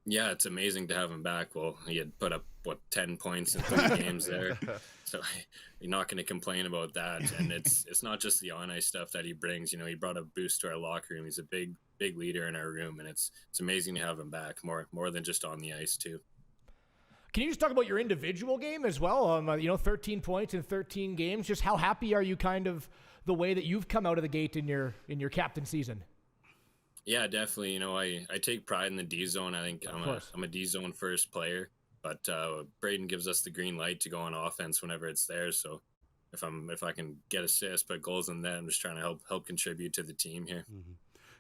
Yeah, it's amazing to have him back. Well, he had put up 10 points in 3 games there, so you're not going to complain about that. And it's not just the on-ice stuff that he brings. He brought a boost to our locker room. He's a big leader in our room, and it's amazing to have him back more than just on the ice too. Can you just talk about your individual game as well? 13 points in 13 games. Just how happy are you kind of the way that you've come out of the gate in your captain season? Yeah, definitely. I take pride in the D zone. I think I'm a D zone first player, but Braden gives us the green light to go on offense whenever it's there. So if I can get assists, put goals in that, I'm just trying to help contribute to the team here. Mm-hmm.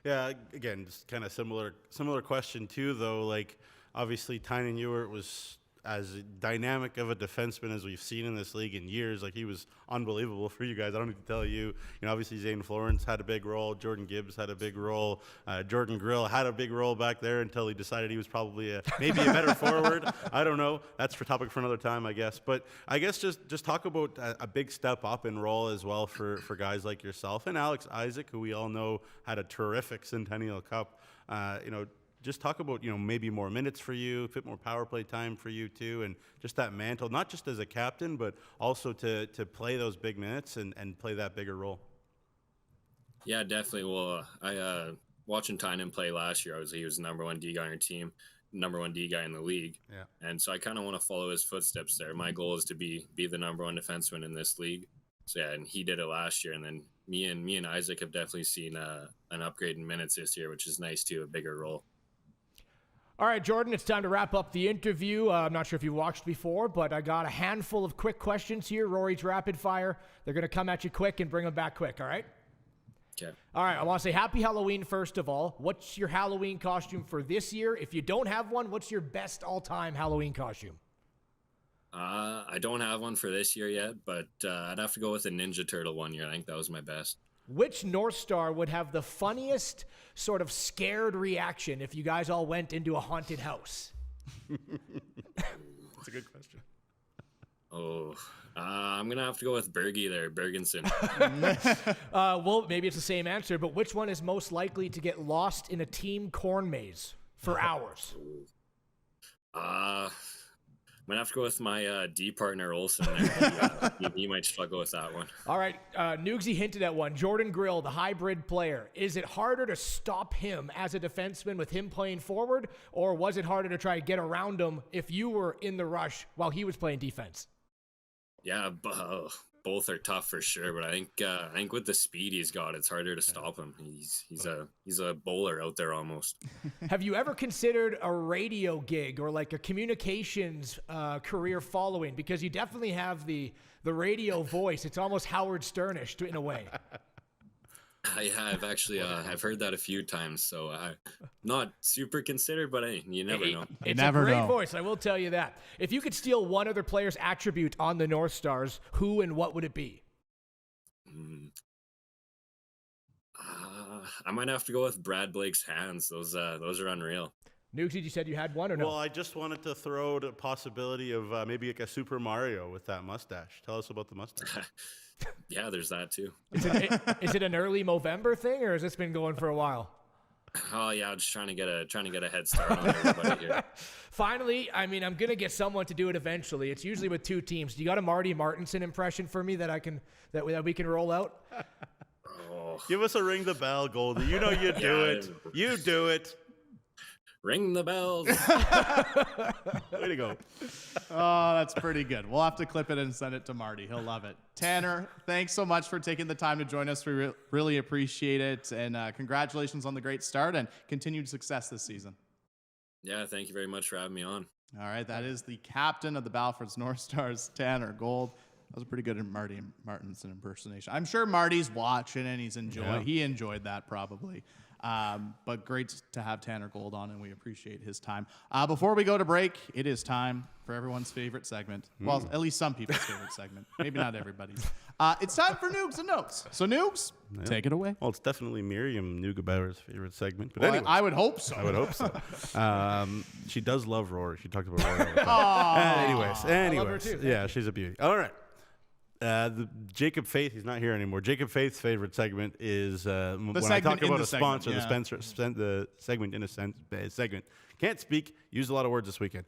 Yeah, again, just kind of similar question too, though. Like obviously Tynan Ewert was as dynamic of a defenseman as we've seen in this league in years. Like he was unbelievable for you guys. I don't need to tell you. Obviously Zane Florence had a big role. Jordan Gibbs had a big role. Jordan Grill had a big role back there until he decided he was probably maybe a better forward. I don't know. That's for topic for another time, I guess. But I guess just talk about a big step up in role as well for guys like yourself and Alex Isaac, who we all know had a terrific Centennial Cup. Just talk about, maybe more minutes for you, a bit more power play time for you too, and just that mantle, not just as a captain, but also to play those big minutes and play that bigger role. Yeah, definitely. Well, I watching Tynan play last year, he was the number 1 D guy on your team, number 1 D guy in the league. Yeah. And so I kind of want to follow his footsteps there. My goal is to be the number 1 defenseman in this league. So yeah, and he did it last year, and then me and Isaac have definitely seen an upgrade in minutes this year, which is nice too, a bigger role. All right, Jordan, it's time to wrap up the interview. I'm not sure if you watched before, but I got a handful of quick questions here. Rory's rapid fire. They're going to come at you quick and bring them back quick, all right? Okay. All right, I want to say happy Halloween first of all. What's your Halloween costume for this year? If you don't have one, what's your best all-time Halloween costume? I don't have one for this year yet, but I'd have to go with a Ninja Turtle one year. I think that was my best. Which North Star would have the funniest sort of scared reaction if you guys all went into a haunted house? That's a good question. Oh, I'm going to have to go with Bergie there, Bergensen. Well, maybe it's the same answer, but which one is most likely to get lost in a team corn maze for hours? I'm going to have to go with my D partner, Olsen. He might struggle with that one. All right, Nugsy hinted at one. Jordan Grill, the hybrid player. Is it harder to stop him as a defenseman with him playing forward, or was it harder to try to get around him if you were in the rush while he was playing defense? Yeah, both are tough for sure, but I think with the speed he's got, it's harder to stop him. He's a bowler out there almost. Have you ever considered a radio gig or like a communications career following? Because you definitely have the radio voice. It's almost Howard Sternish in a way. I have actually, I've heard that a few times, so I'm not super considered, but hey, you never know. It's a great voice, I will tell you that. If you could steal one other player's attribute on the North Stars, who and what would it be? I might have to go with Brad Blake's hands. Those are unreal. Nugsy, you said you had one or no? Well, I just wanted to throw the possibility of maybe like a Super Mario with that mustache. Tell us about the mustache. Yeah, there's that too. Is it an early Movember thing, or has this been going for a while? Oh yeah, I'm just trying to get a head start on everybody here. Finally, I mean, I'm gonna get someone to do it eventually. It's usually with two teams. Do you got a Marty Martinson impression for me that we can roll out? Oh. Give us a ring the bell, Goldie. You know you do it. You do it. Ring the bells. Way to go. Oh, that's pretty good. We'll have to clip it and send it to Marty. He'll love it. Tanner, thanks so much for taking the time to join us. We really appreciate it. And congratulations on the great start and continued success this season. Yeah, thank you very much for having me on. All right, that is the captain of the Battlefords North Stars, Tanner Gold. That was a pretty good Marty Martinson impersonation. I'm sure Marty's watching and he enjoyed that probably. But great to have Tanner Gold on, and we appreciate his time. Before we go to break, it is time for everyone's favorite segment. Well, at least some people's favorite segment. Maybe not everybody's. It's time for Noogs and Notes. So, Noogs, take it away. Well, it's definitely Miriam Neugebauer's favorite segment. But well, anyways, I would hope so. I would hope so. She does love Rory. She talks about Rory all the time. Anyways. I love her too. Yeah, she's a beauty. All right. Jacob Faith, he's not here anymore. Jacob Faith's favorite segment is when I talk about a sponsor, the segment in a segment. Can't speak, used a lot of words this weekend.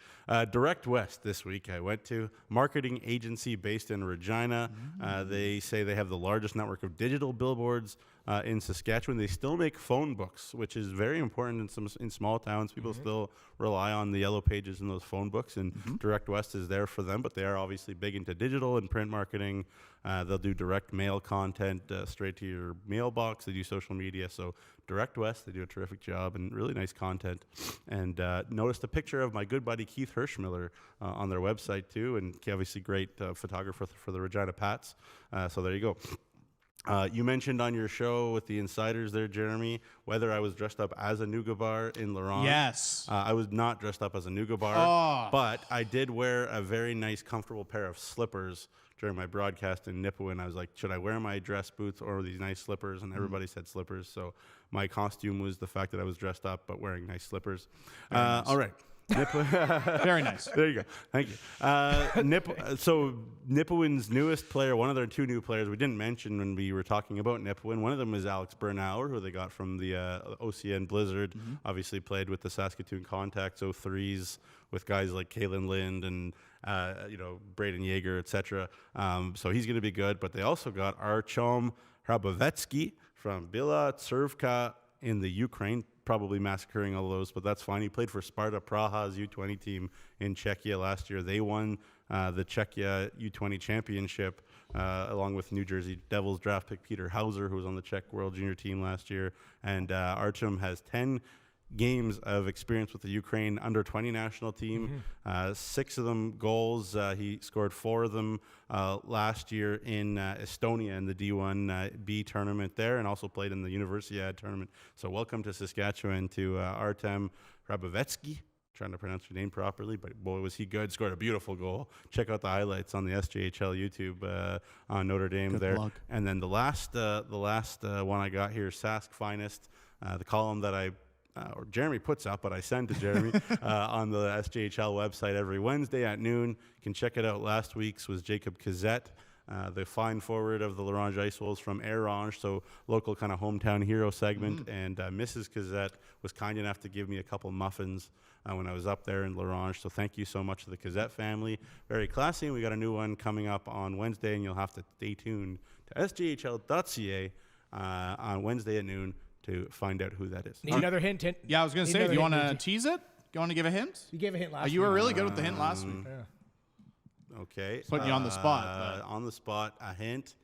Direct West this week I went to, marketing agency based in Regina. They say they have the largest network of digital billboards in Saskatchewan. They still make phone books, which is very important in small towns. People still rely on the yellow pages in those phone books, and Direct West is there for them, but they are obviously big into digital and print marketing. They'll do direct mail content straight to your mailbox. They do social media. So Direct West, they do a terrific job and really nice content. And noticed a picture of my good buddy Keith Hirschmiller on their website too, and obviously great photographer for the Regina Pats. So there you go. You mentioned on your show with the insiders there, Jeromy, whether I was dressed up as a Neugebauer in Laurent. Yes. I was not dressed up as a Neugebauer, but I did wear a very nice, comfortable pair of slippers during my broadcast in Nipawin. I was like, should I wear my dress boots or these nice slippers? And everybody said slippers. So my costume was the fact that I was dressed up but wearing nice slippers. Nice. All right. Very nice. There you go. Thank you. So Nipawin's newest player, one of their two new players we didn't mention when we were talking about Nipawin. One of them is Alex Bernauer, who they got from the OCN Blizzard. Obviously played with the Saskatoon Contacts 03s with guys like Kalen Lind and Braden Yeager, etc. So he's going to be good. But they also got Artyom Hrabovetsky from Bila Tsarivka in the Ukraine, probably massacring all those, but that's fine. He played for Sparta Praha's U20 team in Czechia last year. They won the Czechia U20 championship along with New Jersey Devils draft pick Peter Hauser, who was on the Czech World Junior team last year. And Artyom has 10 games of experience with the Ukraine under-20 national team. 6 of them goals. He scored 4 of them last year in Estonia in the D1 B tournament there, and also played in the Universiade tournament. So welcome to Saskatchewan to Artem Hrabovetsky. Trying to pronounce your name properly, but boy, was he good. Scored a beautiful goal. Check out the highlights on the SJHL YouTube on Notre Dame. Good there. luck. And then the last one I got here, Sask Finest, the column that or Jeromy puts up, but I send to Jeromy on the SJHL website every Wednesday at noon. You can check it out. Last week's was Jacob Kazette, the fine forward of the Ronge Ice Wolves from Ronge, so local kind of hometown hero segment. And Mrs. Kazette was kind enough to give me a couple muffins when I was up there in Larange. So thank you so much to the Kazette family. Very classy. And we got a new one coming up on Wednesday, and you'll have to stay tuned to sjhl.ca on Wednesday at noon to find out who that is. Need another hint? Yeah, I was going to say, do you want to tease it? You want to give a hint? You gave a hint last week. You were really good with the hint last week. Okay. Putting you on the spot. On the spot, a hint.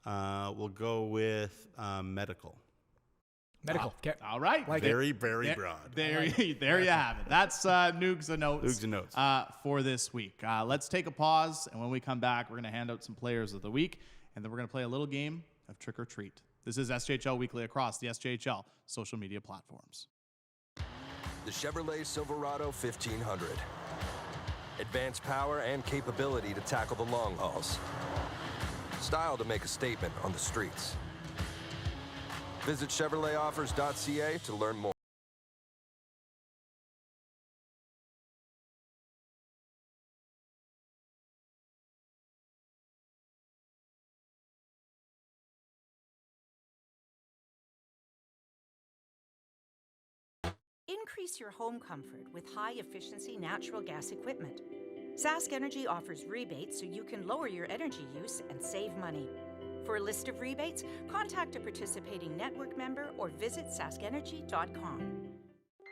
We'll go with medical. Medical. Okay. All right. Very broad. There you have it. That's Noogs and Notes. Noogs and Notes. For this week. Let's take a pause, and when we come back, we're going to hand out some players of the week, and then we're going to play a little game of Trick or Treat. This is SJHL Weekly across the SJHL social media platforms. The Chevrolet Silverado 1500. Advanced power and capability to tackle the long hauls. Style to make a statement on the streets. Visit ChevroletOffers.ca to learn more. Increase your home comfort with high-efficiency natural gas equipment. Sask Energy offers rebates so you can lower your energy use and save money. For a list of rebates, contact a participating network member or visit saskenergy.com.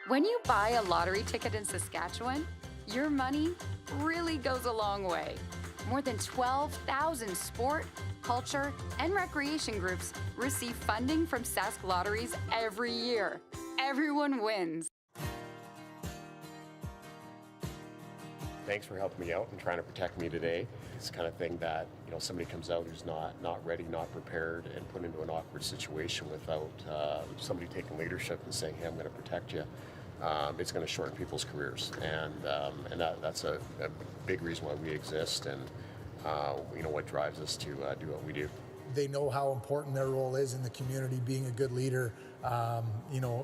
When you buy a lottery ticket in Saskatchewan, your money really goes a long way. More than 12,000 sport, culture, and recreation groups receive funding from Sask Lotteries every year. Everyone wins. Thanks for helping me out and trying to protect me today. It's the kind of thing that, somebody comes out who's not ready, not prepared, and put into an awkward situation without somebody taking leadership and saying, hey, I'm going to protect you. It's going to shorten people's careers. And that's a big reason why we exist and, what drives us to do what we do. They know how important their role is in the community, being a good leader,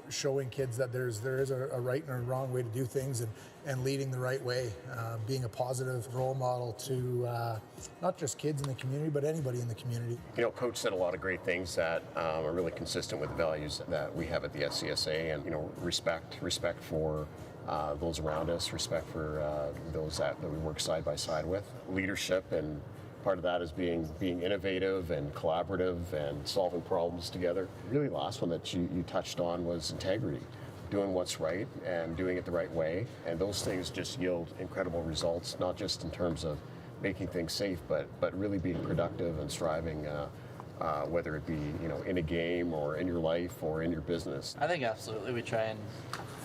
showing kids that there is a right and a wrong way to do things and leading the right way, being a positive role model to not just kids in the community, but anybody in the community. Coach said a lot of great things that are really consistent with the values that we have at the SCSA, and, respect for those around us, respect for those that we work side by side with, leadership, and part of that is being innovative and collaborative and solving problems together. Really, the last one that you touched on was integrity, doing what's right and doing it the right way. And those things just yield incredible results, not just in terms of making things safe, but really being productive and striving, whether it be in a game or in your life or in your business. I think absolutely we try and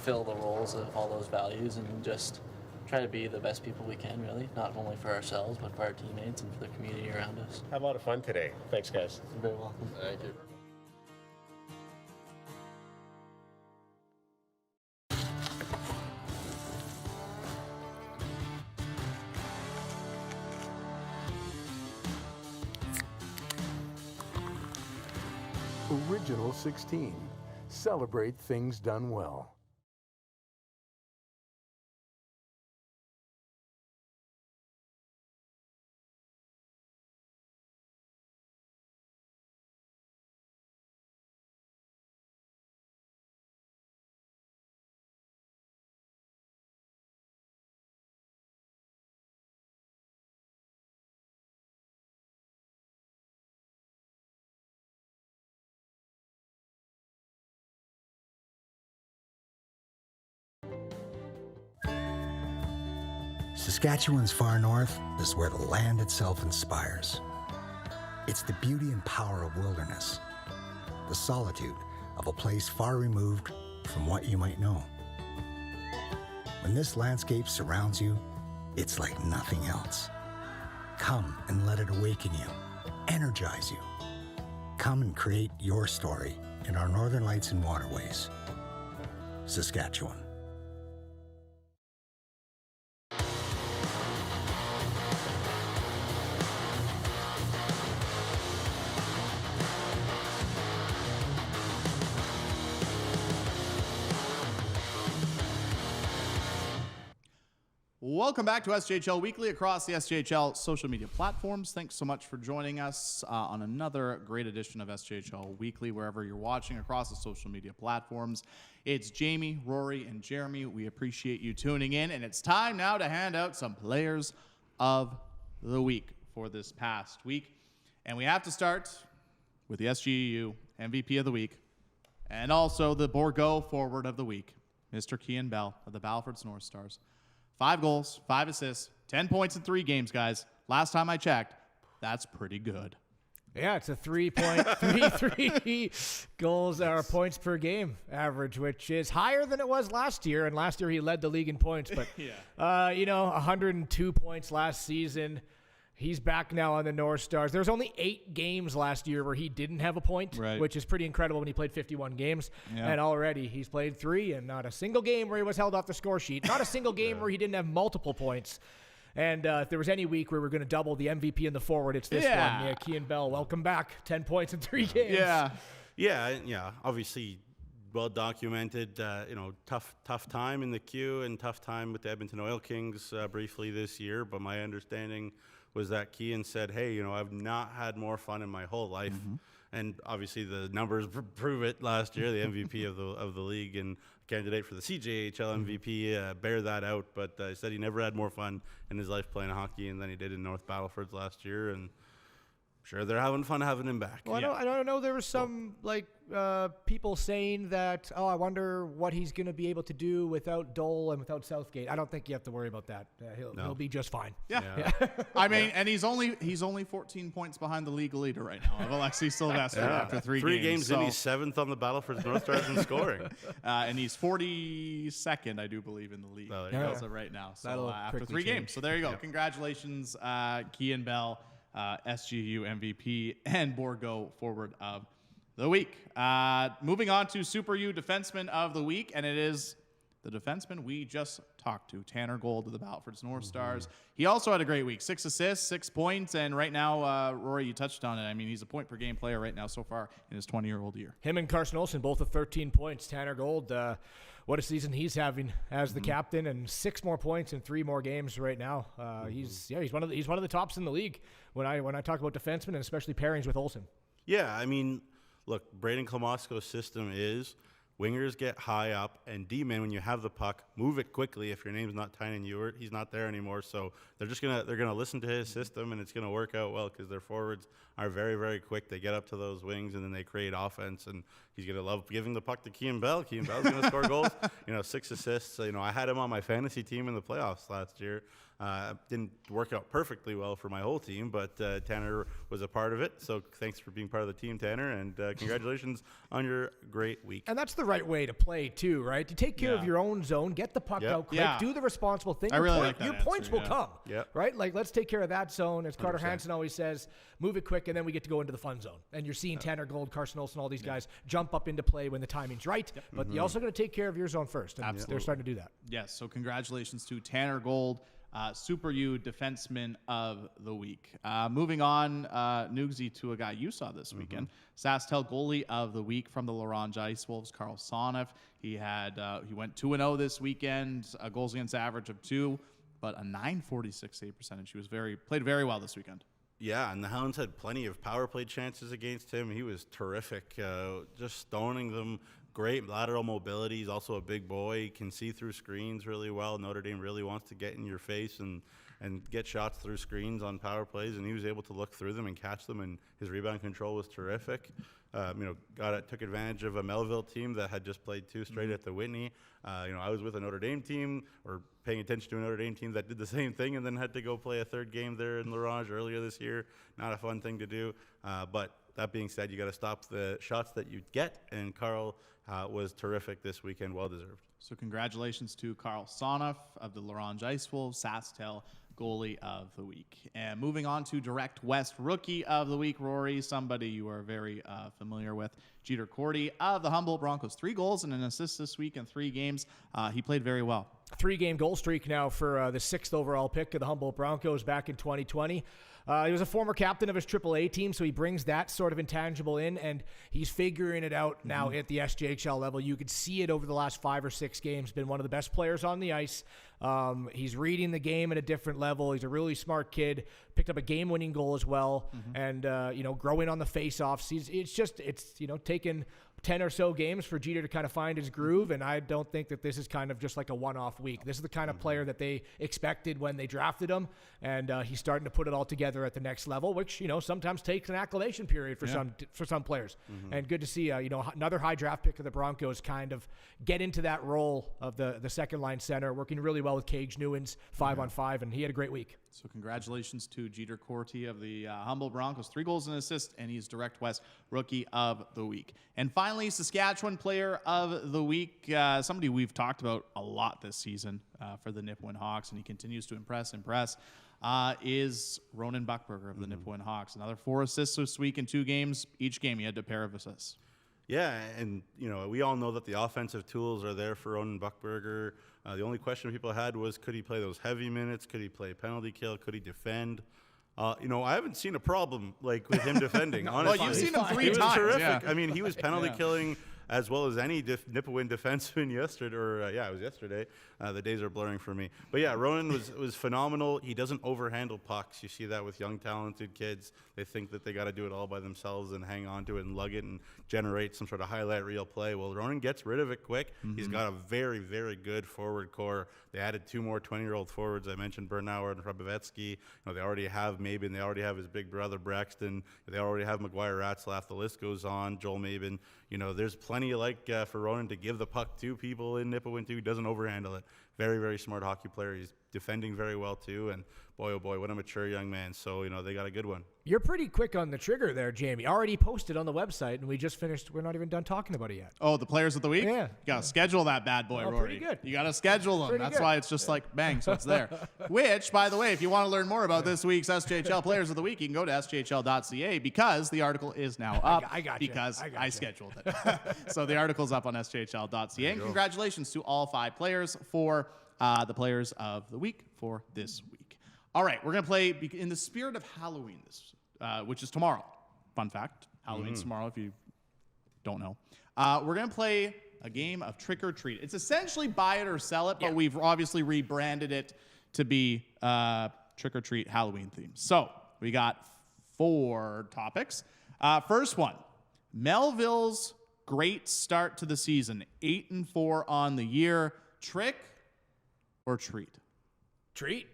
fill the roles of all those values and just try to be the best people we can, really, not only for ourselves, but for our teammates and for the community around us. Had a lot of fun today. Thanks, guys. You're very welcome. Thank you. Original 16. Celebrate things done well. Saskatchewan's far north is where the land itself inspires. It's the beauty and power of wilderness, the solitude of a place far removed from what you might know. When this landscape surrounds you, it's like nothing else. Come and let it awaken you, energize you. Come and create your story in our Northern Lights and Waterways. Saskatchewan. Welcome back to SJHL Weekly across the SJHL social media platforms. Thanks so much for joining us on another great edition of SJHL Weekly, wherever you're watching across the social media platforms. It's Jamie, Rory, and Jeromy. We appreciate you tuning in, and it's time now to hand out some Players of the Week for this past week. And we have to start with the SGEU MVP of the week and also the Borgo Forward of the Week, Mr. Kian Bell of the Battlefords North Stars. 5 goals, 5 assists, 10 points in 3 games, guys. Last time I checked, that's pretty good. Yeah, it's a 3.33 goals or points per game average, which is higher than it was last year. And last year he led the league in points, but 102 points last season. He's back now on the North Stars. There's only 8 games last year where he didn't have a point, which is pretty incredible when he played 51 games. Yeah. And already he's played 3 and not a single game where he was held off the score sheet. Not a single game where he didn't have multiple points. And if there was any week where we're going to double the MVP in the forward, it's this one. Yeah, Kian Bell, welcome back. 10 points in 3 games. Yeah. Obviously, well documented. Tough time in the queue and tough time with the Edmonton Oil Kings briefly this year. But my understanding was that Kian said, hey, I've not had more fun in my whole life. Mm-hmm. And obviously the numbers prove it last year, the MVP of the league and candidate for the CJHL MVP, bear that out. But he said he never had more fun in his life playing hockey than he did in North Battlefords last year. And sure, they're having fun having him back. Well, I don't know. There was some people saying that, I wonder what he's going to be able to do without Dole and without Southgate. I don't think you have to worry about that. He'll be just fine. Yeah. I mean, and he's only 14 points behind the league leader right now of Alexi Sylvester after 3 games. 3 games in, he's 7th on the Battlefords North Stars in scoring. And he's 42nd, I do believe, in the league as of right now. So after 3 games. So there you go. Congratulations, Kian Bell. SGU MVP and Borgo Forward of the Week. Moving on to Super U Defenseman of the Week, and it is the defenseman we just talked to, Tanner Gold of the Battlefords North Stars. He also had a great week, 6 assists, 6 points, and right now, Rory, you touched on it. I mean, he's a point-per-game player right now so far in his 20-year-old year. Him and Carson Olsen both with 13 points. Tanner Gold, what a season he's having as the captain, and 6 more points in 3 more games right now. He's one of the tops in the league when I talk about defensemen, and especially pairings with Olsen. Yeah, I mean, look, Braden Klamosko's system is wingers get high up, and D-men, when you have the puck, move it quickly. If your name's not Tynan Ewert, he's not there anymore. So they're gonna listen to his system, and it's gonna work out well because their forwards are very, very quick. They get up to those wings, and then they create offense. And he's gonna love giving the puck to Kian Bell. Kian Bell's gonna score goals. 6 assists. I had him on my fantasy team in the playoffs last year. Didn't work out perfectly well for my whole team, but Tanner was a part of it. So thanks for being part of the team, Tanner, and congratulations on your great week. And that's the right way to play too, right? To take care of your own zone, get the puck out quick, do the responsible thing. I really like that your answer, points will come, right? Like, let's take care of that zone. As Carter Hansen always says, move it quick, and then we get to go into the fun zone. And you're seeing Tanner Gold, Carson Olsen, all these guys jump up into play when the timing's right. But you're also going to take care of your zone first. And they're starting to do that. Yes, so congratulations to Tanner Gold, Super U Defenseman of the Week. Moving on, Nugsy, to a guy you saw this weekend. SaskTel Goalie of the Week from the Ronge Ice Wolves, Carl Soneff. He went 2-0 this weekend, a goals against average of 2, but a .946 save percentage. He played very well this weekend. Yeah, and the Hounds had plenty of power play chances against him. He was terrific, just stoning them. Great lateral mobility. He's also a big boy. He can see through screens really well. Notre Dame really wants to get in your face and get shots through screens on power plays, and he was able to look through them and catch them, and his rebound control was terrific. Took advantage of a Melville team that had just played 2 straight at the Whitney. I was with a Notre Dame team, or paying attention to a Notre Dame team that did the same thing and then had to go play a 3rd game there in La Ronge earlier this year. Not a fun thing to do, but that being said, you got to stop the shots that you get, and Carl was terrific this weekend, well deserved. So congratulations to Carl Sonoff of the Ronge Ice Wolves, SaskTel Goalie of the Week. And moving on to Direct West Rookie of the Week, Rory, somebody you are very familiar with, Jeter Cordy of the Humboldt Broncos. 3 goals and an assist this week in 3 games. He played very well. 3-game goal streak now for the 6th overall pick of the Humboldt Broncos back in 2020. He was a former captain of his AAA team, so he brings that sort of intangible in, and he's figuring it out now at the SJHL level. You could see it over the last 5 or 6 games. Been one of the best players on the ice. He's reading the game at a different level. He's a really smart kid. Picked up a game-winning goal as well, and growing on the face-offs. It's taken 10 or so games for Jeter to kind of find his groove, and I don't think that this is kind of just like a one-off week. This is the kind of player that they expected when they drafted him, and he's starting to put it all together at the next level, which sometimes takes an acclimation period for some players. And good to see another high draft pick of the Broncos kind of get into that role of the second line center, working really well with Cage Newens 5-on-5, and he had a great week. So congratulations to Jeter Corty of the Humboldt Broncos. 3 goals and an assist, and he's Direct West Rookie of the Week. And finally, Saskatchewan Player of the Week, somebody we've talked about a lot this season for the Nipawin Hawks, and he continues to impress, is Ronan Buckberger of the Nipawin Hawks. Another 4 assists this week in 2 games. Each game he had a pair of assists. Yeah, and we all know that the offensive tools are there for Ronan Buckberger. The only question people had was, could he play those heavy minutes? Could he play penalty kill? Could he defend? I haven't seen a problem with him defending. Honestly, well, you've seen him 3 times. He was terrific. Yeah. I mean, he was penalty killing as well as any Nipawin defenseman yesterday. It was yesterday. The days are blurring for me. But yeah, Ronan was phenomenal. He doesn't overhandle pucks. You see that with young, talented kids. They think that they got to do it all by themselves and hang on to it and lug it and generate some sort of highlight reel play. Well, Ronan gets rid of it quick. He's got a very, very good forward core. They added 2 more 20-year-old forwards. I mentioned Bernauer and Hrabovetsky. They already have Mabin. They already have his big brother Braxton. They already have McGuire Ratzlaff. The list goes on. Joel Mabin. There's plenty for Ronan to give the puck to people in Nipawin too. He doesn't overhandle it. Very, very smart hockey player. He's defending very well too. And boy, oh boy, what a mature young man. So, they got a good one. You're pretty quick on the trigger there, Jamie. Already posted on the website, and we just finished. We're not even done talking about it yet. Oh, the Players of the Week? Yeah. You got to schedule that bad boy, Rory. Pretty good. You got to schedule them. Pretty That's good. why it's just bang, so it's there. Which, by the way, if you want to learn more about this week's SJHL Players of the Week, you can go to sjhl.ca because the article is now up. I got you. Because I scheduled it. So the article's up on sjhl.ca. And congratulations to all 5 players for the Players of the Week for this week. All right, we're going to play in the spirit of Halloween, which is tomorrow. Fun fact, Halloween's tomorrow if you don't know. We're going to play a game of Trick or Treat. It's essentially buy it or sell it, but we've obviously rebranded it to be Trick or Treat Halloween themed. So we got 4 topics. First one, Melville's great start to the season, 8-4 on the year. Trick or treat? Treat.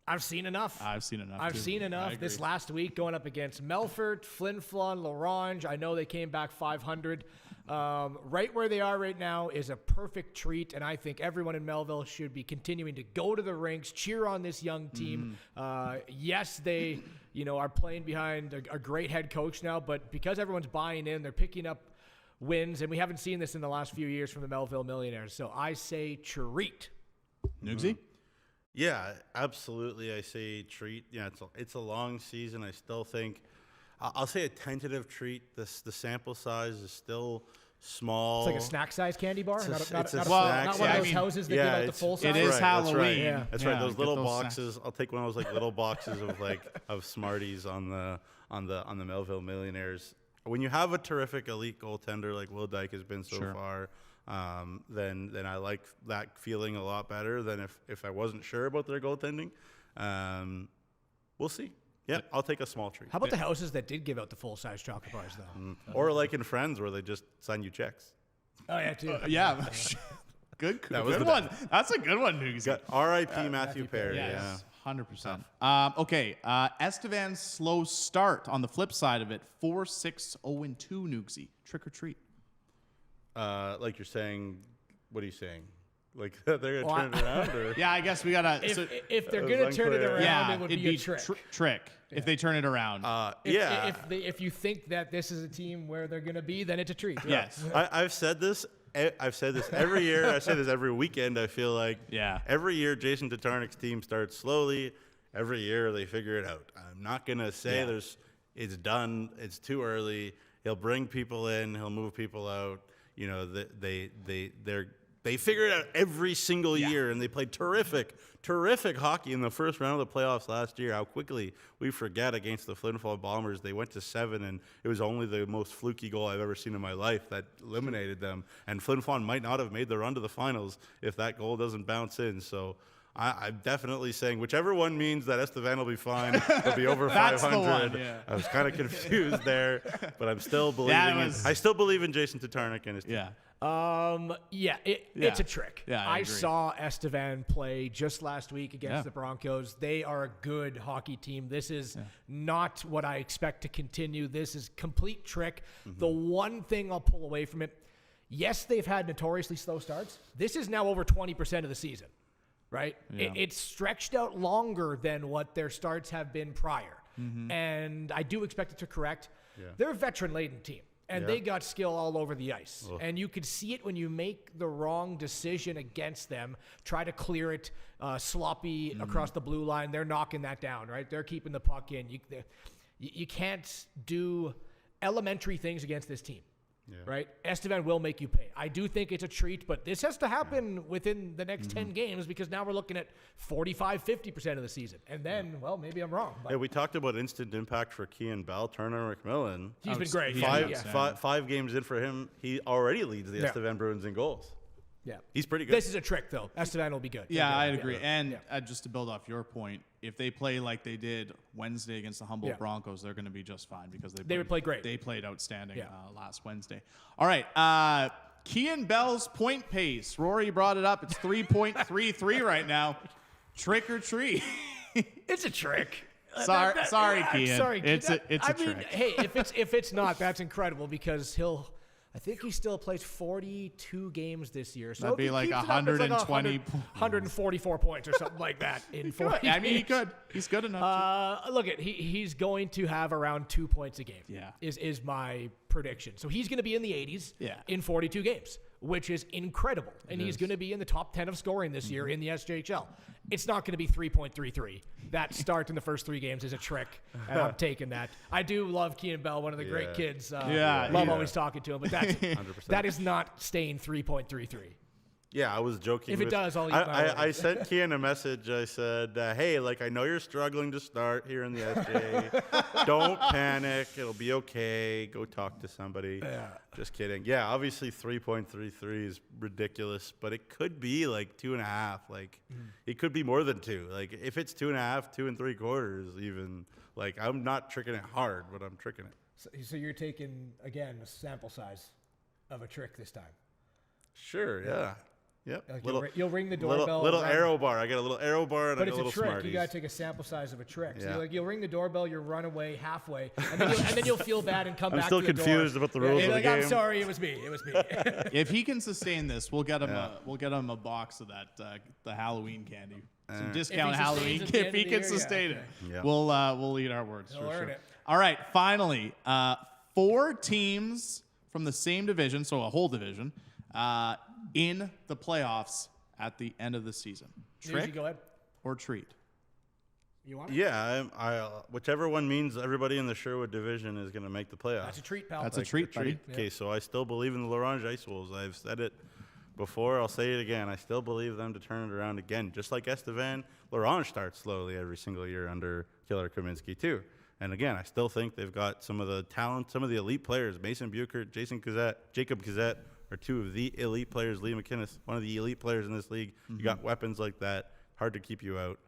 I've seen enough. I've seen enough. I've seen enough this last week going up against Melfort, Flin Flon, La Ronge. I know they came back 500. Right where they are right now is a perfect treat, and I think everyone in Melville should be continuing to go to the rinks, cheer on this young team. Yes, they are playing behind a great head coach now, but because everyone's buying in, they're picking up wins, and we haven't seen this in the last few years from the Melville Millionaires. So I say treat. Nugsy? Yeah, absolutely. I say treat. Yeah, it's a long season. I still think I'll say a tentative treat. The sample size is still small. It's like a snack size candy bar. It's not one of those houses that give out the full size. It is Halloween. That's right. Yeah. That's right. Those little boxes. I'll take one of those little boxes of Smarties on the Melville Millionaires. When you have a terrific elite goaltender like Will Dyke has been so far. Then I like that feeling a lot better than if I wasn't sure about their goaltending. We'll see. Yeah, I'll take a small treat. How about the houses that did give out the full-size chocolate bars, though? Or like in Friends where they just sign you checks. Oh, yeah, too. Yeah. Good one. That's a good one, Nugsy. R.I.P. Matthew Perry. Yes, 100%. Okay, Estevan's slow start on the flip side of it, 4-6-0-2, Nugsy. Trick or treat? Like you're saying, what are you saying? Like they're going to turn it around? Or? Yeah, I guess we got to... If they're going to turn it around, it would it'd be a trick. Trick if they turn it around. If you think that this is a team where they're going to be, then it's a treat. Yes. I've said this every year. I say this every weekend. I feel like every year Jason Tatarnik's team starts slowly. Every year they figure it out. I'm not going to say it's done. It's too early. He'll bring people in. He'll move people out. You know, they figure it out every single year, and they play terrific hockey in the first round of the playoffs last year. How quickly we forget against the Flin Flon Bombers. They went to 7, and it was only the most fluky goal I've ever seen in my life that eliminated them. And Flin Flon might not have made the run to the finals if that goal doesn't bounce in. So I'm definitely saying whichever one means that Estevan will be fine. They'll be over 500. I was kind of confused there, but I'm still believing. I still believe in Jason Tatarnik and his team. It's a trick. Yeah, I saw Estevan play just last week against the Broncos. They are a good hockey team. This is not what I expect to continue. This is complete trick. The one thing I'll pull away from it, yes, they've had notoriously slow starts. This is now over 20% of the season, right? It's stretched out longer than what their starts have been prior. And I do expect it to correct. They're a veteran-laden team. And they got skill all over the ice. And you could see it when you make the wrong decision against them, try to clear it sloppy across the blue line. They're knocking that down, right? They're keeping the puck in. You can't do elementary things against this team, right? Estevan will make you pay. I do think it's a treat, but this has to happen within the next 10 games because now we're looking at 45-50% of the season. And then, well, maybe I'm wrong. But we talked about instant impact for Kean Bell, Turner McMillan. He's been great. 5 games in for him, he already leads the Estevan Bruins in goals. Yeah. He's pretty good. This is a trick, though. Estevan will be good. Yeah, I'd agree. And just to build off your point, if they play like they did Wednesday against the Humboldt Broncos, they're going to be just fine because they would play great. They played outstanding last Wednesday. All right. Kean Bell's point pace. Rory brought it up. It's 3.33 right now. Trick or treat. It's a trick. Sorry, Kean. Sorry, it's a trick. Hey, if it's not, that's incredible because I think he still plays 42 games this year. So that'd be like 120, 144 points or something like that in 40 I mean, he could. He's good enough. Look, he's going to have around 2 points a game. Yeah, is my prediction. So he's going to be in the 80s. In 42 games, which is incredible, and he's going to be in the top 10 of scoring this year in the SJHL. It's not going to be 3.33. That start in the first 3 games is a trick, and I'm taking that. I do love Kean Bell, one of the great kids. Love always talking to him, but that is not staying 3.33. Yeah, I was joking. If it does, I'll eat my I sent Kean a message. I said, hey, I know you're struggling to start here in the SJ. Don't panic. It'll be okay. Go talk to somebody. Yeah. Just kidding. Yeah, obviously 3.33 is ridiculous, but it could be 2.5. It could be more than 2. If it's 2.5, 2 3/4 even, I'm not tricking it hard, but I'm tricking it. So you're taking, again, a sample size of a trick this time. Sure, yeah. Yep. You'll ring the doorbell. Little arrow bar. I got a little arrow bar and I got a little trick. Smarties. You got to take a sample size of a trick. So you'll ring the doorbell, you'll run away halfway, and then you'll feel bad and come back to the door. I'm still confused about the rules of the game. I'm sorry, it was me. If he can sustain this, we'll get him a box of that the Halloween candy. Some discount Halloween if he can sustain it. Yeah. We'll eat our words. He'll earn it. All right, finally, 4 teams from the same division, so a whole division, in the playoffs at the end of the season. Trick go ahead. or treat? You want it? Yeah, whichever one means everybody in the Sherwood division is going to make the playoffs. That's a treat, pal. That's a treat, buddy. Okay, so I still believe in the Ronge Ice Wolves. I've said it before. I'll say it again. I still believe them to turn it around again. Just like Estevan, Ronge starts slowly every single year under Killer Kaminsky too. And again, I still think they've got some of the talent, some of the elite players. Mason Buchert, Jacob Gazette are 2 of the elite players. Lee McInnes, one of the elite players in this league. You got weapons like that. Hard to keep you out.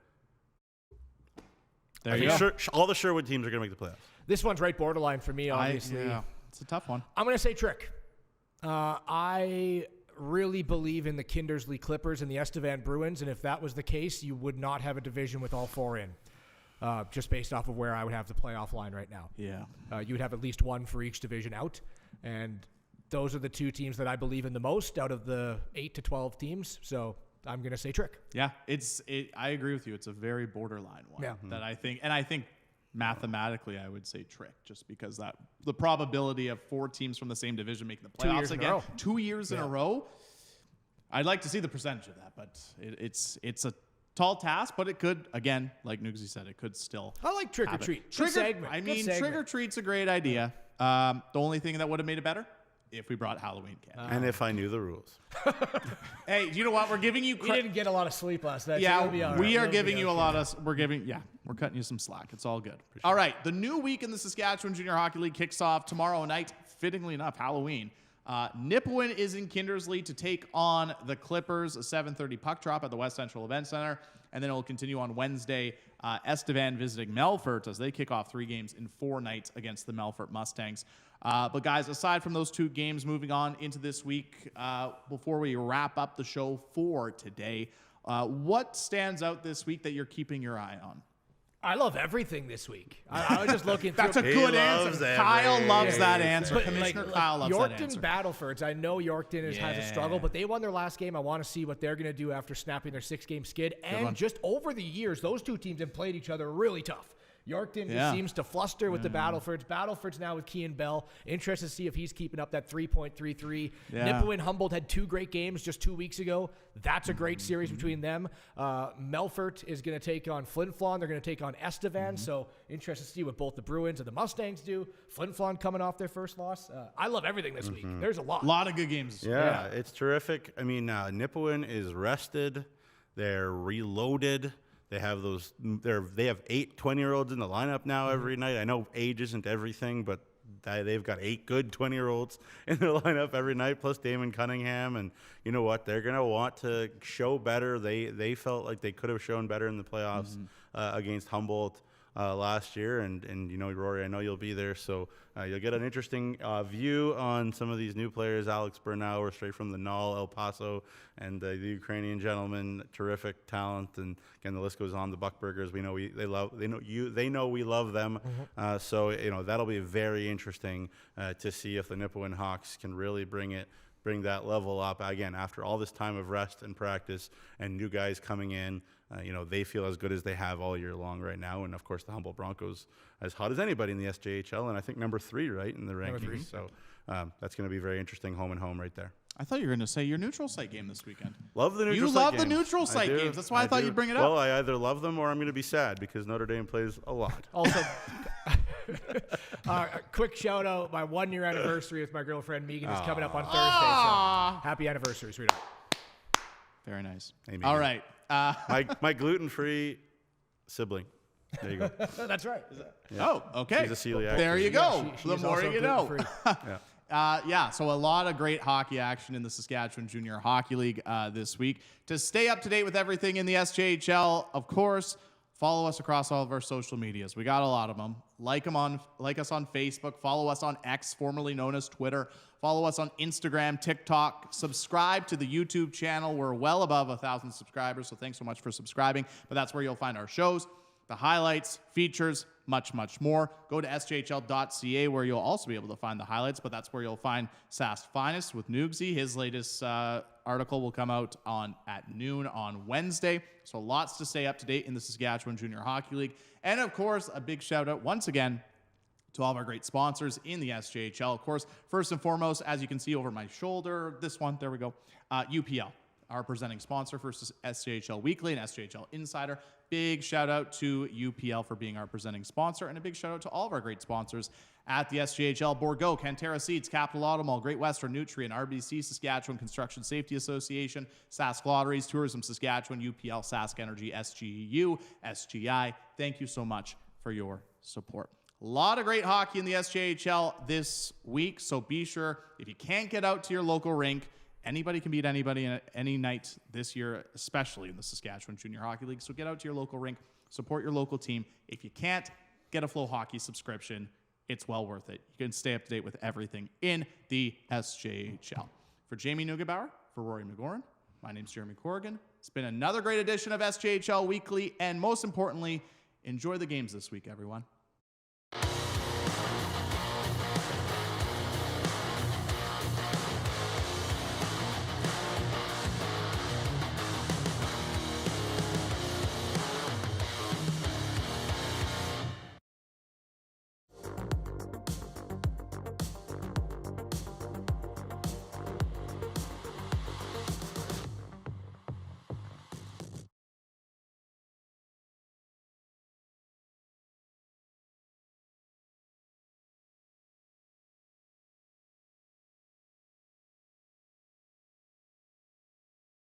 There you go. All the Sherwood teams are going to make the playoffs. This one's right borderline for me, obviously. It's a tough one. I'm going to say trick. I really believe in the Kindersley Clippers and the Estevan Bruins, and if that was the case, you would not have a division with all 4 in. Just based off of where I would have the playoff line right now. Yeah. You would have at least 1 for each division out, and those are the two teams that I believe in the most out of the 8 to 12 teams. So I'm going to say Trick. Yeah, I agree with you. It's a very borderline one that I think mathematically I would say Trick, just because that the probability of 4 teams from the same division making the playoffs again 2 years in a row. I'd like to see the percentage of that, but it's a tall task, but it could, again, like Nugsy said, it could still I like Trick happen. or Treat. Trick Segment. or Treat's a great idea. The only thing that would have made it better, if we brought Halloween candy. And if I knew the rules. Hey, you know what? We're giving you You didn't get a lot of sleep last night. Yeah, so you'll be all we right. are giving you a lot of. We're cutting you some slack. It's all good. All right, the new week in the Saskatchewan Junior Hockey League kicks off tomorrow night. Fittingly enough, Halloween. Nipawin is in Kindersley to take on the Clippers. A 7:30 puck drop at the West Central Event Center, and then it will continue on Wednesday. Estevan visiting Melfort as they kick off 3 games in 4 nights against the Melfort Mustangs. But guys, aside from those 2 games, moving on into this week, before we wrap up the show for today, what stands out this week that you're keeping your eye on? I love everything this week. I was just looking through. That's a good answer. Kyle loves that answer. Commissioner Kyle loves that answer. Yorkton Battlefords. I know Yorkton has a struggle, but they won their last game. I want to see what they're going to do after snapping their 6-game skid. And just over the years, those 2 teams have played each other really tough. Yorkton just seems to fluster with the Battlefords. Battlefords now with Kean Bell. Interested to see if he's keeping up that 3.33. Nipawin Humboldt had 2 great games just 2 weeks ago. That's a great series between them. Melfort is going to take on Flin Flon. They're going to take on Estevan. So interested to see what both the Bruins and the Mustangs do. Flin Flon coming off their first loss. I love everything this week. There's a lot. A lot of good games. Yeah, it's terrific. I mean, Nipawin is rested. They're reloaded. They have they have 8 20-year-olds in the lineup now every night. I know age isn't everything, but they've got 8 good 20-year-olds in their lineup every night, plus Damon Cunningham. And you know what? They're going to want to show better. They felt like they could have shown better in the playoffs against Humboldt last year. And you know, Rory, I know you'll be there, so you'll get an interesting view on some of these new players. Alex Bernauer, straight from the Null, El Paso, and the Ukrainian gentleman, terrific talent. And again, the list goes on. The Buckburgers, they know we love them. So you know, that'll be very interesting to see if the Nipawin Hawks can really bring that level up again after all this time of rest and practice and new guys coming in. You know, they feel as good as they have all year long right now. And, of course, the Humboldt Broncos as hot as anybody in the SJHL, and I think number 3, right, in the rankings. So that's going to be very interesting home and home right there. I thought you were going to say your neutral site game this weekend. Love the neutral site games. You love the neutral site games. That's why I thought you'd bring it up. Well, I either love them or I'm going to be sad because Notre Dame plays a lot. Also, a quick shout out. My 1-year anniversary with my girlfriend Megan is coming up on Thursday. So happy anniversary, sweetheart. Very nice. Hey, all right. My gluten-free sibling. There you go. That's right. Yeah. Oh, okay. She's a celiac. There you go. She the is more also you know. gluten-free. So a lot of great hockey action in the Saskatchewan Junior Hockey League this week. To stay up to date with everything in the SJHL, of course, follow us across all of our social medias. We got a lot of them. Like us on Facebook. Follow us on X, formerly known as Twitter. Follow us on Instagram, TikTok. Subscribe to the YouTube channel. We're well above 1,000 subscribers, so thanks so much for subscribing. But that's where you'll find our shows, the highlights, features, much, much more. Go to sjhl.ca where you'll also be able to find the highlights, but that's where you'll find Sask's Finest with Nugsy. His latest article will come out at noon on Wednesday. So lots to stay up to date in the Saskatchewan Junior Hockey League. And of course, a big shout out once again to all of our great sponsors in the SJHL. Of course, first and foremost, as you can see over my shoulder, this one, there we go, UPL, our presenting sponsor for SJHL Weekly and SJHL Insider. Big shout out to UPL for being our presenting sponsor, and a big shout out to all of our great sponsors at the SJHL: Borgo, Cantera Seeds, Capital Automall, Great Western, Nutrien, RBC, Saskatchewan Construction Safety Association, Sask Lotteries, Tourism Saskatchewan, UPL, Sask Energy, SGEU, SGI. Thank you so much for your support. A lot of great hockey in the SJHL this week, so be sure, if you can't get out to your local rink, anybody can beat anybody any night this year, especially in the Saskatchewan Junior Hockey League. So get out to your local rink, support your local team. If you can't, get a Flow Hockey subscription. It's well worth it. You can stay up to date with everything in the SJHL. For Jamie Neugebauer, for Rory McGouran, my name's Jeromy Corrigan. It's been another great edition of SJHL Weekly, and most importantly, enjoy the games this week, everyone.